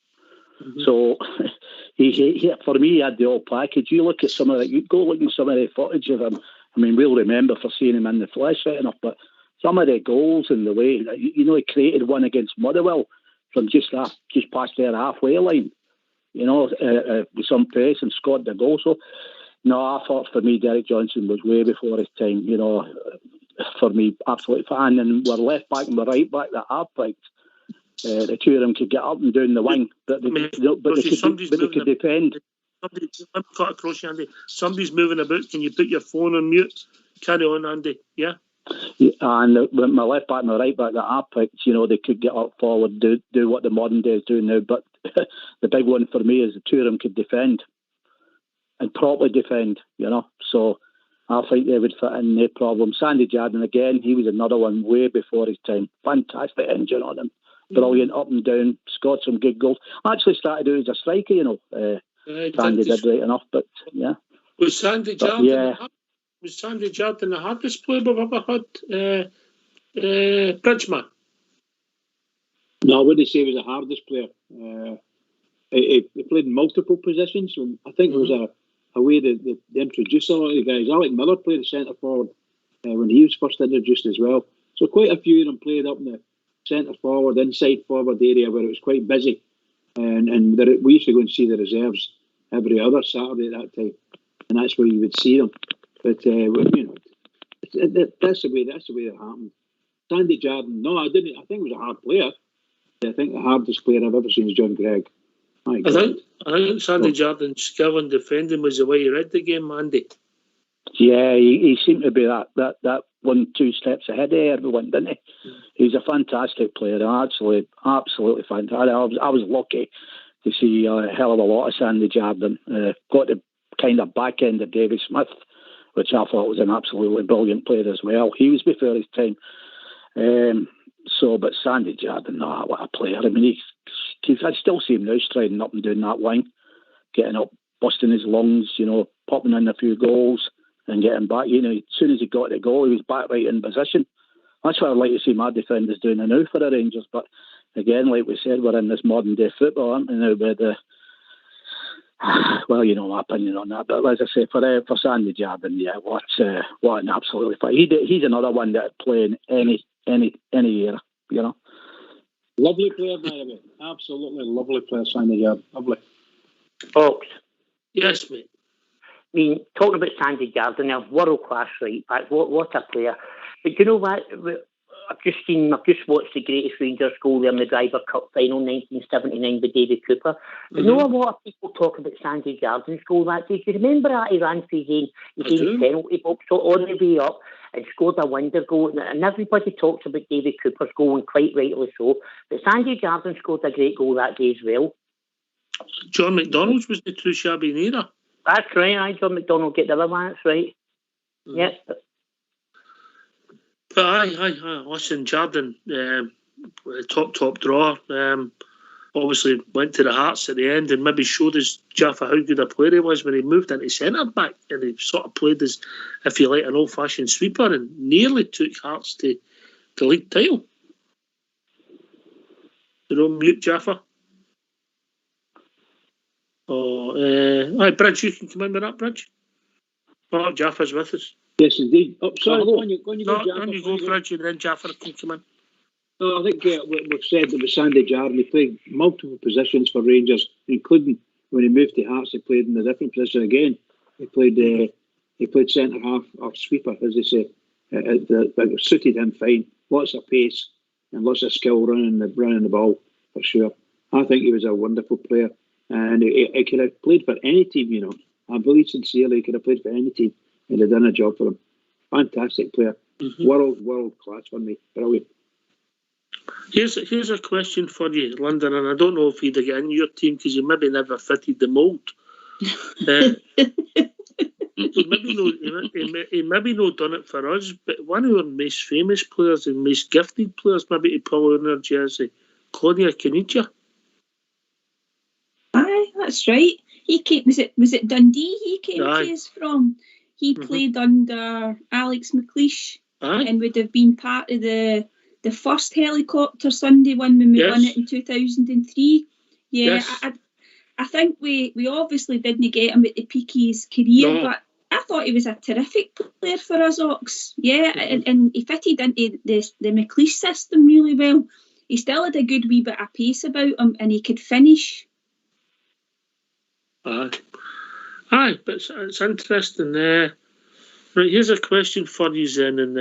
Mm-hmm. So, he for me, he had the whole package. You look at some of you go look at some of the footage of him. I mean, we'll remember for seeing him in the flesh right enough, but some of the goals and the way, he created one against Motherwell from just past their halfway line, with some pace and scored the goal. So, no, I thought for me, Derek Johnson was way before his time, for me, absolutely fine. And we're left back and we're right back that I've picked. The two of them could get up and down the wing, but they could defend. Let me cut across you, Andy. Somebody's moving about. Can you put your phone on mute? Carry on, Andy. Yeah. And my left back and my right back that I picked, they could get up forward, do what the modern days do now. But the big one for me is the two of them could defend and properly defend, So I think they would fit in, no problem. Sandy Jardine, again, he was another one way before his time. Fantastic engine on him. Brilliant up and down, scored some good goals. Actually started out as a striker, Sandy did right enough, but yeah. Was Sandy Jardine the hardest player we've ever had? Bridgman? No, I wouldn't say he was the hardest player. He played in multiple positions, and I think it was a way that they introduced a lot of the guys. Alec Miller played the centre forward when he was first introduced as well. So quite a few of them played up in the centre forward, inside forward area where it was quite busy. And we used to go and see the reserves every other Saturday at that time, and that's where you would see them. But that's the way it happened. Sandy Jardine, no, I didn't. I think he was a hard player. I think the hardest player I've ever seen is John Gregg. I think Sandy Jardine's skill in defending was the way he read the game, Andy. Yeah, he seemed to be that 1-2 steps ahead of everyone, didn't he? He's a fantastic player, absolutely fantastic. I was lucky to see a hell of a lot of Sandy Jardine. Got the kind of back end of David Smith, which I thought was an absolutely brilliant player as well. He was before his time. But Sandy Jardine, what a player. I mean, I still see him now striding up and down that wing, getting up, busting his lungs, popping in a few goals and getting back. As soon as he got the goal, he was back right in position. That's what I'd like to see my defenders doing now for the Rangers. But again, like we said, we're in this modern day football, aren't we now? With well, you know my opinion on that. But as I say, for Sandy Jardine, yeah, what an absolutely fine. He's another one that play in any era, you know. Lovely player, by the way. Absolutely lovely player, Sandy Jardine. Lovely. Ox. Yes, mate. I mean, talking about Sandy Jardine, a world-class right back. What a player. But you know what? I've just watched the greatest Rangers goal there in the Driver Cup final 1979 with David Cooper. But know a lot of people talk about Sandy Jardine's goal that day. Do you remember that? He ran for his own penalty box on the way up and scored a wonder goal. And everybody talks about David Cooper's goal, and quite rightly so. But Sandy Jardine scored a great goal that day as well. John McDonald's was the too shabby neither. That's right. John McDonald get the other one. That's right. Yes. But aye, listen, Jardine, top drawer. Obviously went to the Hearts at the end and maybe showed us Jaffa how good a player he was when he moved into centre back, and he sort of played as, if you like, an old fashioned sweeper, and nearly took Hearts to the league title. You're on mute, Jaffa. Aye, Bridge, you can come in with that, Bridge. Oh, Jaffa's with us. Yes, indeed. Oh, sorry, go on you go, Bridge, and then Jaffa can come in. No, I think we've said that with Sandy Jardine, he played multiple positions for Rangers, including when he moved to Hearts, he played in a different position again. He played centre half or sweeper, as they say. It suited him fine. Lots of pace and lots of skill running the ball, for sure. I think he was a wonderful player, and he could have played for any team, you know. I believe sincerely he could have played for any team and have done a job for him. Fantastic player. Mm-hmm. World class for me. Brilliant. Here's a question for you, London, and I don't know if he'd get in your team because you maybe never fitted the mould. He maybe not done it for us, but one of our most famous players and most gifted players maybe to pull on our jersey, Claudia Caniggia. Aye, that's right. He came. Was it Dundee? He came to us from. He played under Alex McLeish and would have been part of the first helicopter Sunday one when we won it in 2003. Yeah, yes. I think we obviously didn't get him at the peak of his career, but I thought he was a terrific player for us, Ox. Yeah, and he fitted into the McLeish system really well. He still had a good wee bit of pace about him, and he could finish. Aye, but it's interesting. Right, here's a question for you, Zen, and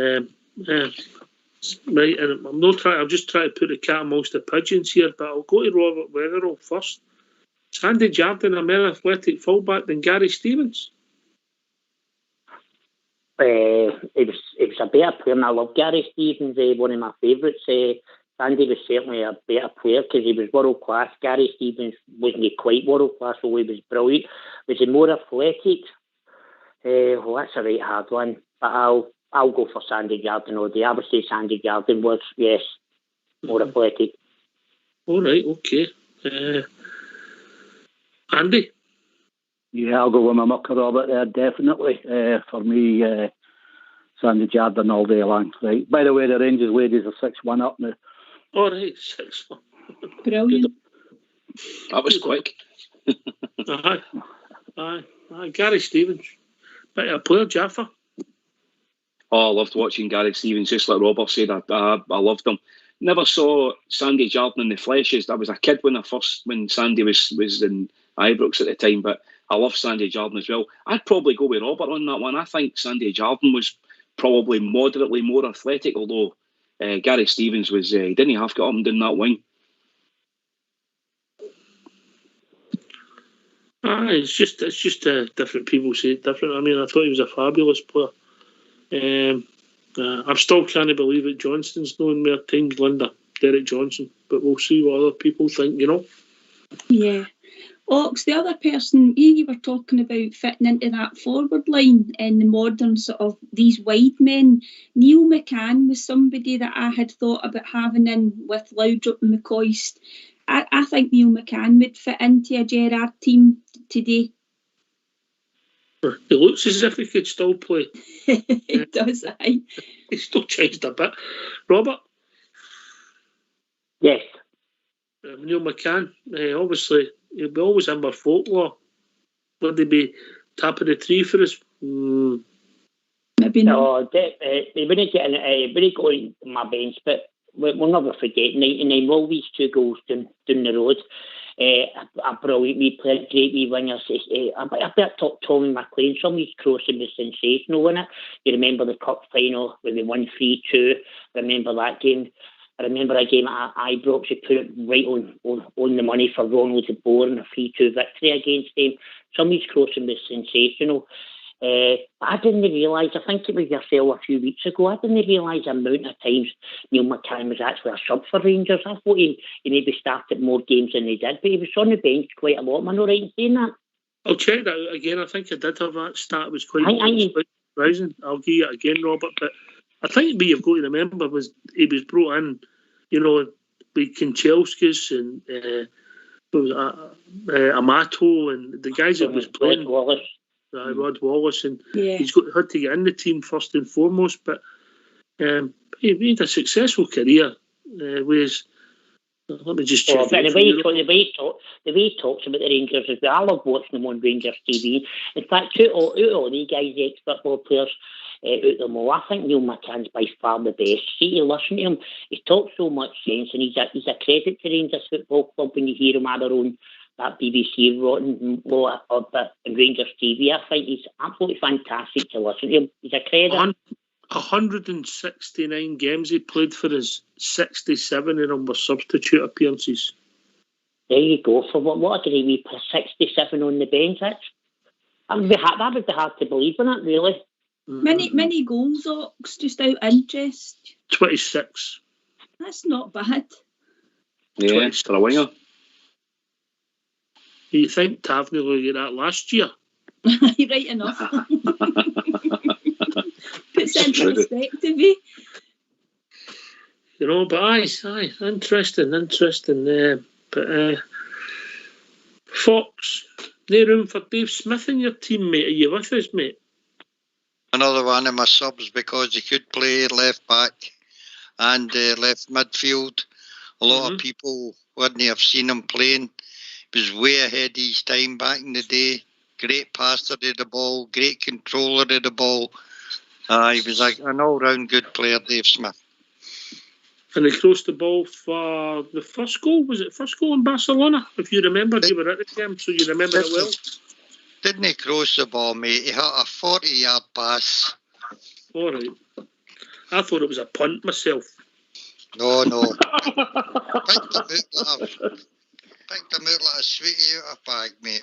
right, and I'm just trying to put the cat amongst the pigeons here, but I'll go to Robert Weatherall first. Sandy Jardine a more athletic fullback than Gary Stevens? He was a better player, and I love Gary Stevens, one of my favourites. Sandy was certainly a better player because he was world class. Gary Stevens wasn't quite world class, although he was brilliant. Was he more athletic? Well, that's a right hard one, but I'll go for Sandy Jardine all day. I would say Sandy Jardine was, yes, more athletic. All right, okay. Andy? Yeah, I'll go with my mucker Robert there, definitely. For me, Sandy Jardine all day long. Right. By the way, the Rangers ladies are 6-1 up now. All right, 6-1. Brilliant. That was quick. Aye. Gary Stevens. Better player, Jaffa. Oh, I loved watching Gary Stevens, just like Robert said. I loved him. Never saw Sandy Jardine in the flesh. I was a kid when Sandy was in Ibrox at the time, but I love Sandy Jardine as well. I'd probably go with Robert on that one. I think Sandy Jardine was probably moderately more athletic, although Gary Stevens was didn't half get up and down that wing. It's just different people say it different. I mean, I thought he was a fabulous player. I'm still can't believe it. Johnston's known more times, Linda, Derek Johnson, but we'll see what other people think, you know. Yeah. Ox, the other person you were talking about fitting into that forward line in the modern sort of these wide men. Neil McCann was somebody that I had thought about having in with Laudrup and McCoist. I think Neil McCann would fit into a Gerrard team today. He looks as if he could still play. He does, aye. He's still changed a bit. Robert? Yes. Neil McCann, obviously, he'll be always in my folklore. Would they be top of the tree for us? Maybe not. They wouldn't get in, wouldn't go in my bench, but we'll never forget 99 Wolves 2 goals down the road. A brilliant wee player, great wee wingers. I bet Tommy McLean, some of his crossing was sensational, wasn't it? You remember the cup final when we won 3-2? Remember that game? I remember a game at Ibrox, he put it right on the money for Ronald de Boer in a 3-2 victory against them. Some of his crossing was sensational. I didn't realise, I think it was yourself a few weeks ago, I didn't realise the amount of times Neil McCann was actually a sub for Rangers. I thought he maybe started more games than he did, but he was on the bench quite a lot. Am I not right in saying that? I'll check that out again. I think I did have that stat. It was quite surprising. I'll give you it again, Robert. But I think what you've got to remember was he was brought in, with Kanchelskis and Amato and the guys that was playing. Rod Wallace, and he's had to get in the team first and foremost. But he made a successful career. Let me just check. The way he talks about the Rangers is I love watching them on Rangers TV. In fact, out of all these guys, the ex-football players, out them all, I think Neil McCann's by far the best. See, you listen to him, he talks so much sense, and he's a credit to Rangers Football Club when you hear him add on that BBC rotten lot of it in Rangers TV. I think he's absolutely fantastic to listen to him. He's a credit. 169 games he played for us, 67 of them were substitute appearances. There you go. For what a great wee 67 on the bench. That would be hard to believe, isn't it, really? Many goals, Ox, just out of interest. 26. That's not bad. Yeah, it's for a winger. You think Tavernier will get that last year? Right enough. Puts it into perspective, eh? But aye, interesting. But Fox, no room for Dave Smith in your team, mate. Are you with us, mate? Another one of my subs because he could play left back and left midfield. A lot of people wouldn't have seen him playing. He was way ahead of his time back in the day. Great passer of the ball, great controller of the ball. He was like an all-round good player, Dave Smith. And he crossed the ball for the first goal. Was it first goal in Barcelona? If you remember, you were at the game, so you remember it well. Didn't he cross the ball, mate? He had a 40-yard pass. All right. I thought it was a punt myself. No. Picked him out like a sweetie out of bag, mate.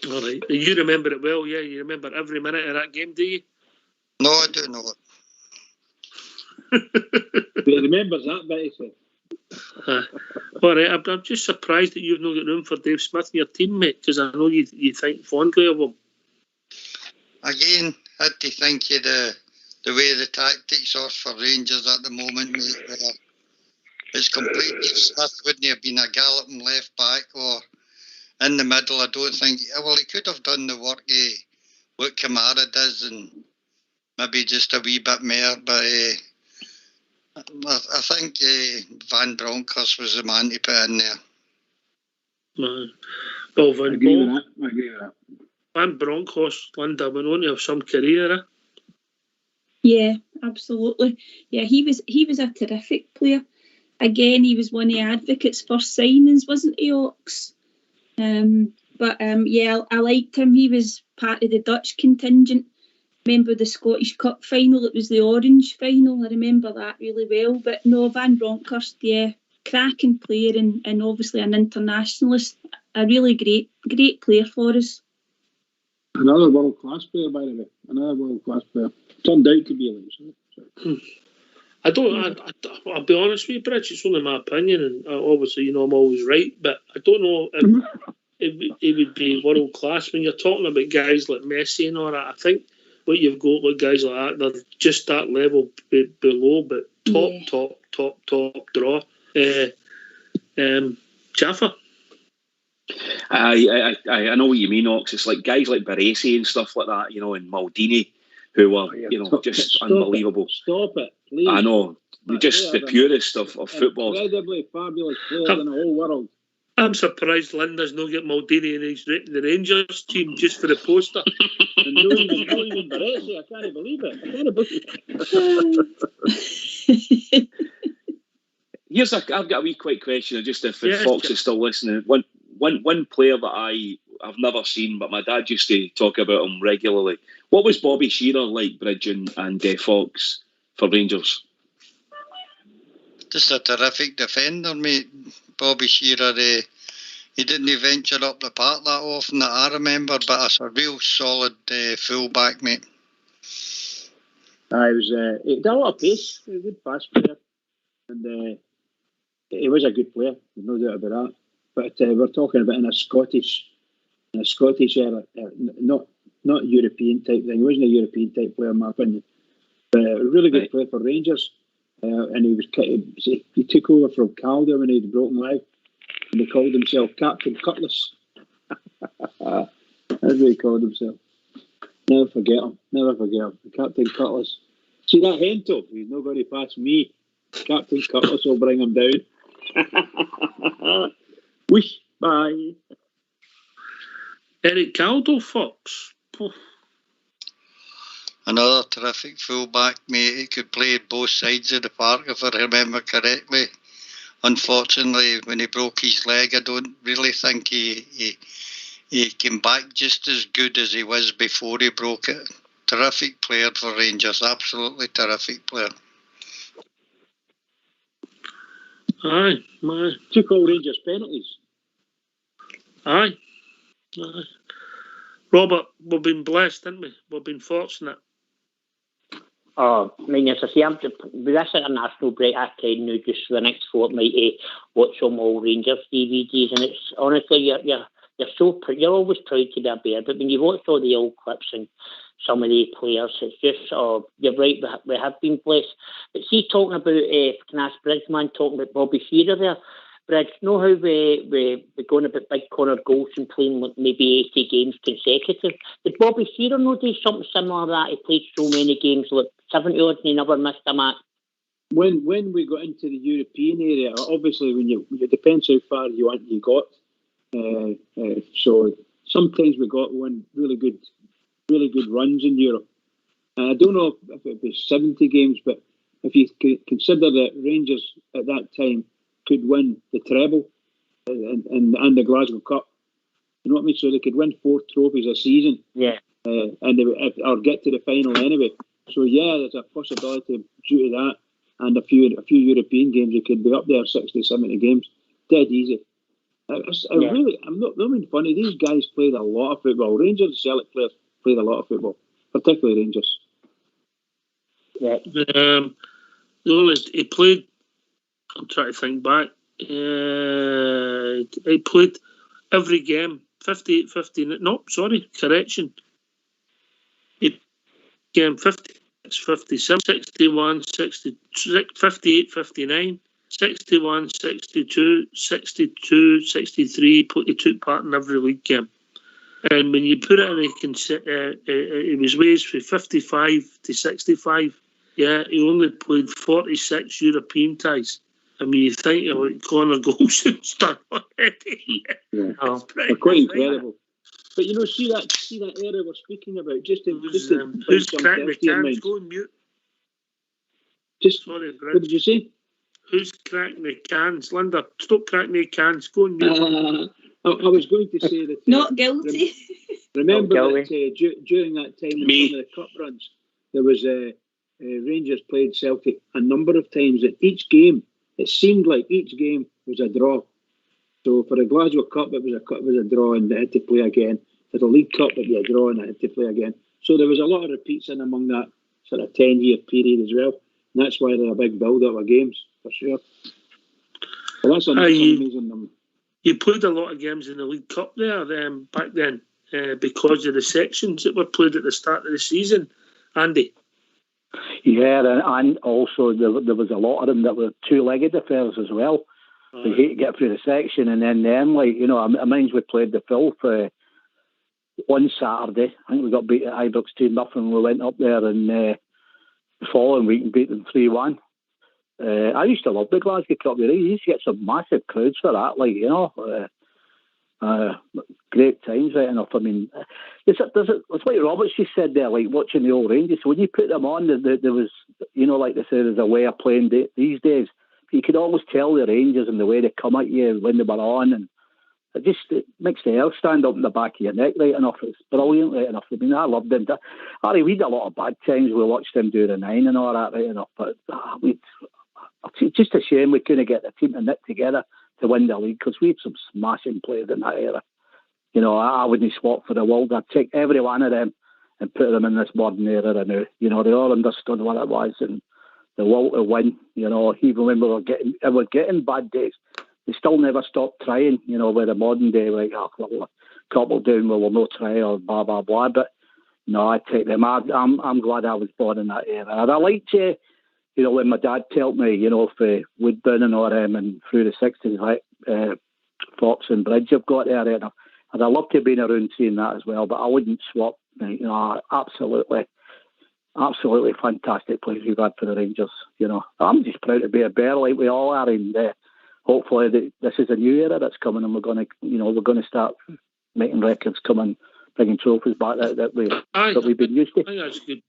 All right. You remember it well, yeah? You remember every minute of that game, do you? No, I do not. He remembers that bit, he said. All right, I'm just surprised that you've not got room for Dave Smith in your team, mate, because I know you think fondly of him. Again, had to think of the way the tactics are for Rangers at the moment, mate, where it's complete. Smith wouldn't have been a galloping left back or in the middle. I don't think. Well, he could have done the work what Kamara does and maybe just a wee bit more, but I think Van Bronckhorst was the man to put in there. Well, I agree with that. Van Bronckhorst, Linda, went on to have some career, eh? Yeah, absolutely. Yeah, he was a terrific player. Again, he was one of the advocates for signings, wasn't he, Ox? Yeah, I liked him. He was part of the Dutch contingent. Remember the Scottish Cup final? It was the Orange final. I remember that really well. But no, Van Bronckhorst, yeah, cracking player and obviously an internationalist. A really great player for us. Another world-class player, by the way. Another world-class player. Turned out to be like so. I'll be honest with you, Bridge, it's only my opinion, and obviously, I'm always right, but I don't know if it would be world-class. When you're talking about guys like Messi and all that, I think what you've got with guys like that, they're just that level below, but top draw. Jaffa? I know what you mean, Ox. It's like guys like Baresi and stuff like that, and Maldini, who were, just unbelievable. Stop it, please. I know. Just the purest of football. Incredibly fabulous player in the whole world. I'm surprised Linda's not get Maldini in the Rangers team just for the poster. And no even Baresi. I can't believe it. I've got a wee quick question, just if Fox is still listening. One player that I've never seen, but my dad used to talk about him regularly. What was Bobby Shearer like, Bridge and Fox, for Rangers? Just a terrific defender, mate. Bobby Shearer, he didn't venture up the park that often that I remember, but it's a real solid full-back, mate. He had a lot of pace, a good fast player, and he was a good player, there's no doubt about that. But we're talking about in a Scottish era, not European type thing. He wasn't a European type player, in my opinion. But a really good player for Rangers. And he took over from Calder when he had a broken leg, and he called himself Captain Cutlass. That's what he called himself. Never forget him. Captain Cutlass. See that Hento? He's not going to pass me. Captain Cutlass will bring him down. Whoosh, bye. Eric Caldo, Fox. Another terrific fullback, mate. He could play both sides of the park, if I remember correctly. Unfortunately, when he broke his leg, I don't really think he came back just as good as he was before he broke it. Terrific player for Rangers, absolutely terrific player. Aye, man. Took all Rangers penalties. Aye. Robert, we've been blessed, haven't we? We've been fortunate. I mean, as I say, with this international break, I kind now just for the next fortnight watch some all Rangers DVDs, and it's honestly you're always proud to be a Bear, but when you watch all the old clips and some of the players, it's just you're right. We have been blessed. But see, talking about can I ask Bridgeman talking about Bobby Shearer there. Bridge, know how we're going about big Connor Goldson playing like maybe 80 games consecutive? Did Bobby Shearer do something similar to that? He played so many games, like 70 odds, and he never missed a match. When we got into the European area, obviously it depends how far you got. So sometimes we got one really good runs in Europe. I don't know if it was 70 games, but if you consider that Rangers at that time could win the treble and the Glasgow Cup, you know what I mean? So they could win 4 trophies a season, or get to the final anyway. So there's a possibility due to that, and a few European games you could be up there 60, 70 games, dead easy. I'm not being funny. These guys played a lot of football. Rangers and Celtic players played a lot of football, particularly Rangers. Yeah. He played. I'm trying to think back. He played every game. 58, 59. No, sorry, correction. He game 56, 57, 61, 60, 58, 59. 61, 62, 62, 63, he took part in every league game. And when you put it in, it was ways from 55 to 65. Yeah, he only played 46 European ties. I mean, you think of what Connor Goldson's done already. They're quite incredible. But see that era we're speaking about. Who's cracking the cans? Go on mute. Sorry, Brad. What did you say? Who's cracking the cans? Linda, stop cracking the cans. Go on mute. I was going to say that... Not guilty. Remember that during that time in some of the cup runs, there was Rangers played Celtic a number of times. At each game, it seemed like each game was a draw. So for the Glasgow Cup, it was a draw and they had to play again. For the League Cup, it was a draw and they had to play again. So there was a lot of repeats in among that sort of 10-year period as well. And that's why they're a big build-up of games, for sure. But that's an amazing number. You played a lot of games in the League Cup there back then because of the sections that were played at the start of the season, Andy. Yeah, and also there was a lot of them that were two-legged affairs as well. We hate to get through the section, and then like, you know, I mind we played the Filth one Saturday. I think we got beat at Ibrox 2-0. We went up there, and the following week and beat them 3-1. I used to love the Glasgow Cup. You used to get some massive crowds for that, like, you know. Great times, right enough. I mean, it's like Roberts just said there, like watching the old Rangers. So when you put them on, there was, you know, like they say, there's a way of playing these days. You could always tell the Rangers and the way they come at you when they were on, and it makes the hair stand up in the back of your neck right enough. It's brilliant right enough. I mean, I loved them. Harry, we had a lot of bad times. We watched them do the 9 and all that right enough, but it's just a shame we couldn't get the team to knit together to win the league, because we had some smashing players in that era. You know, I wouldn't swap for the world. I'd take every one of them and put them in this modern era now. You know, they all understood what it was, and the will to win. You know, even when we were getting bad days, they still never stopped trying. You know, with the modern day, like, well, couple down, we'll not try, or blah blah blah. But no, I take them. I'm glad I was born in that era. And I liked you know, when my dad told me, you know, for Woodburn and all them, and through the 60s, like Fox and Bridge have got there, and I'd love to have been around seeing that as well, but I wouldn't swap. You know, absolutely fantastic players we've had for the Rangers. You know, I'm just proud to be a Bear like we all are, and hopefully this is a new era that's coming, and we're going to start making records, coming, bringing trophies back that we've been used to. I think that's a good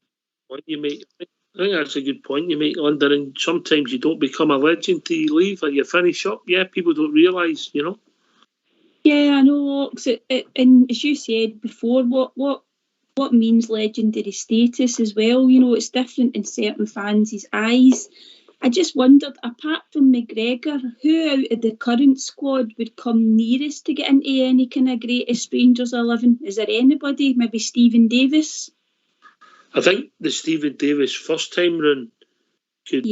point you make. I think that's a good point you make, Linda. And sometimes you don't become a legend till you leave or you finish up. Yeah, people don't realise, you know. Yeah, I know. And as you said before, what means legendary status as well? You know, it's different in certain fans' eyes. I just wondered, apart from McGregor, who out of the current squad would come nearest to getting into any kind of greatest Rangers 11? Is there anybody? Maybe Stephen Davis? I think the Stephen Davis first time run could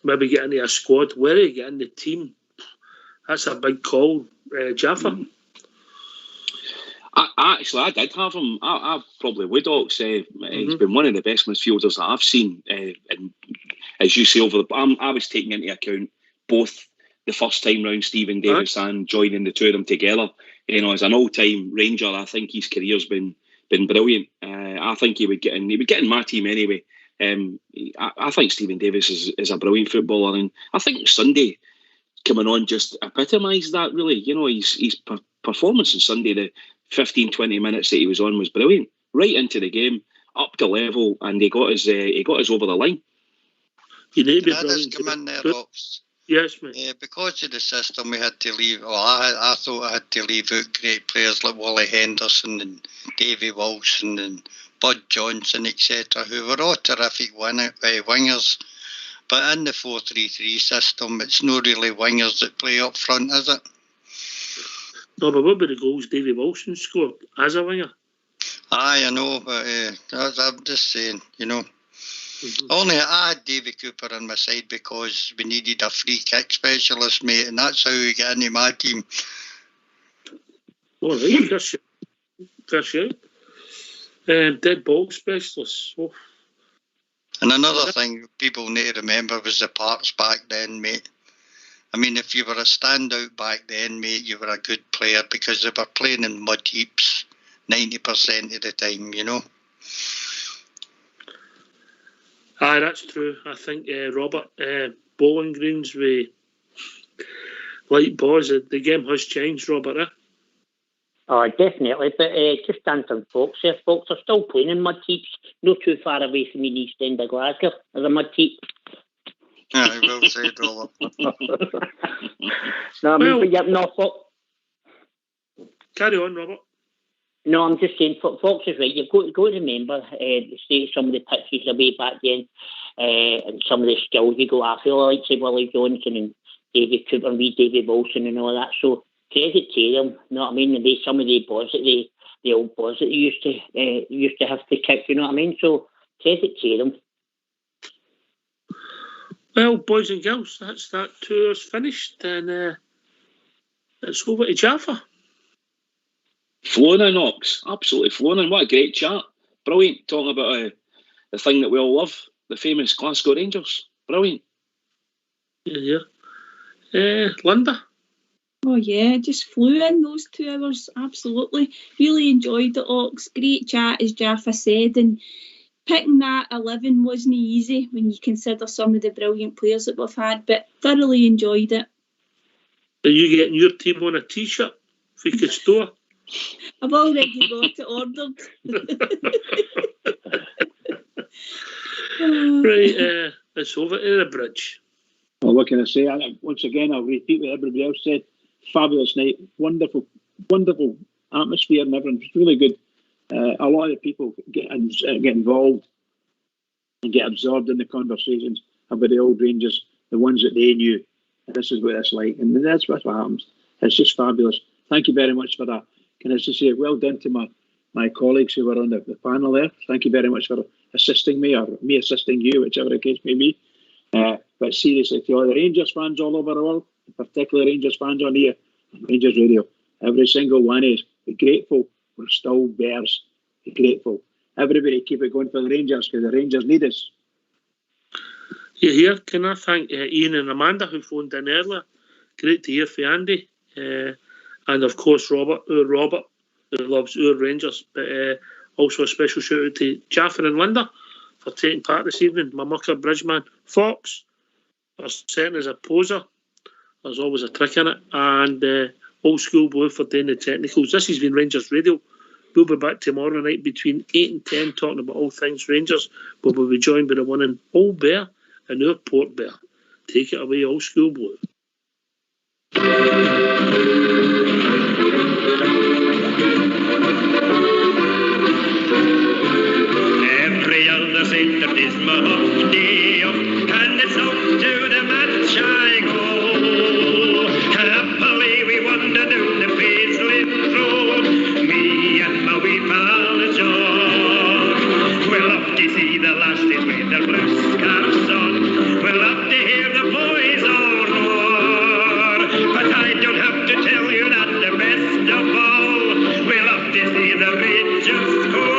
maybe get into a squad. Where he get in the team? That's a big call, Jaffa. I did have him. I probably would, Ox. He's been one of the best midfielders that I've seen. And as you say, I was taking into account both the first time round Stephen Davis and joining the two of them together. You know, as an all-time Ranger, I think his career's been brilliant. I think he would get in my team anyway. I think Stephen Davis is a brilliant footballer, and I think Sunday coming on just epitomised that, really. You know, his performance on Sunday, the 15-20 minutes that he was on, was brilliant. Right into the game, up the level, and he got us over the line. You need to be Can I just come in there, Ox? Yes, mate. Because of the system, we had to leave. Well, I thought I had to leave out great players like Wally Henderson and Davy Wilson and Bud Johnson, etc., who were all terrific wingers. But in the 4-3-3 system, it's not really wingers that play up front, is it? No, but what about the goals Davy Wilson scored as a winger? Aye, I know, but I'm just saying, you know. Only I had Davy Cooper on my side because we needed a free kick specialist, mate, and that's how we got into my team. All right, fair shout. Dead ball specialist. Oh. And another thing people need to remember was the parts back then, mate. I mean, if you were a standout back then, mate, you were a good player because they were playing in mud heaps 90% of the time, you know. Aye, that's true. I think Robert, bowling greens with light balls, the game has changed, Robert, eh? Oh, definitely. But just answering folks here, folks are still playing in mud heaps, not too far away from the East End of Glasgow. There's a mud heap. Aye, well said, Robert. No, I mean, but yep, no, carry on, Robert. No, I'm just saying, Fox is right. You've got to remember the state of some of the pitches way back then, and some of the skills you got. I feel like, say, Willie Johnson and David Cooper and Davy Wilson and all that. So credit to them. You know what I mean? The way some of the balls that the old balls that they used to have to kick. You know what I mean? So credit to them. Well, boys and girls, that's that tour's finished, and it's over to Jaffa. Flowing in, Ox. Absolutely flowing in. What a great chat. Brilliant. Talking about the thing that we all love, the famous Glasgow Rangers. Brilliant. Yeah. Linda? Oh yeah, just flew in those 2 hours, absolutely. Really enjoyed it, Ox. Great chat, as Jaffa said, and picking that 11 wasn't easy when you consider some of the brilliant players that we've had, but thoroughly enjoyed it. Are you getting your team on a t-shirt for your store? I've already got it ordered. Right, it's over to the bridge. Well, what can I say? Once again, I'll repeat what everybody else said. Fabulous night, wonderful atmosphere, and everything was really good. A lot of people get involved and get absorbed in the conversations about the old Rangers, the ones that they knew. And this is what it's like, and that's what happens. It's just fabulous. Thank you very much for that. Can I just say well done to my colleagues who were on the panel there. Thank you very much for assisting me, or me assisting you, whichever the case may be. But seriously, to all the Rangers fans all over the world, particularly Rangers fans on here, Rangers Radio, every single one is, be grateful. We're still Bears. Be grateful. Everybody keep it going for the Rangers, because the Rangers need us. Here, can I thank Ian and Amanda who phoned in earlier. Great to hear from Andy. And of course Robert who loves our Rangers. But also a special shout out to Jaffa and Linda for taking part this evening. My mucker Bridgeman Fox for setting as a poser. There's always a trick in it. And Old School Blue for doing the technicals. This has been Rangers Radio. We'll be back tomorrow night between 8 and 10 talking about all things Rangers. But we'll be joined by the one and Old Bear and our Port Bear. Take it away, Old School Blue. Every other centre is my off day off, and it's off to the match I go. Happily we wander down the Paisley Road, me and my wee pal John. We'll love to see the lasses with their blue scarves on. We'll love to hear the boys all roar. But I don't have to tell you that the best of all, we'll love to see the Rangers score.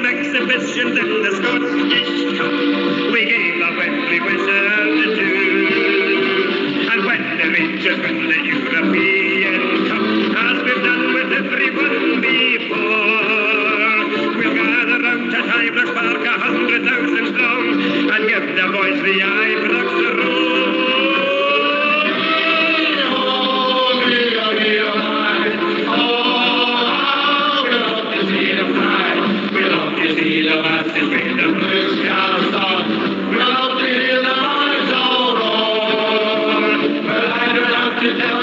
Exhibitions in the Scottish Cup, we gave a Wembley whistle to do. And when the Rangers win the European Cup, as we've done with everyone before, we'll gather round at Ibrox Park 100,000 strong and give the boys the Ibrox roar. See the lasses with the blue scarves on. We'll love to hear the boys all roar. But I don't have to tell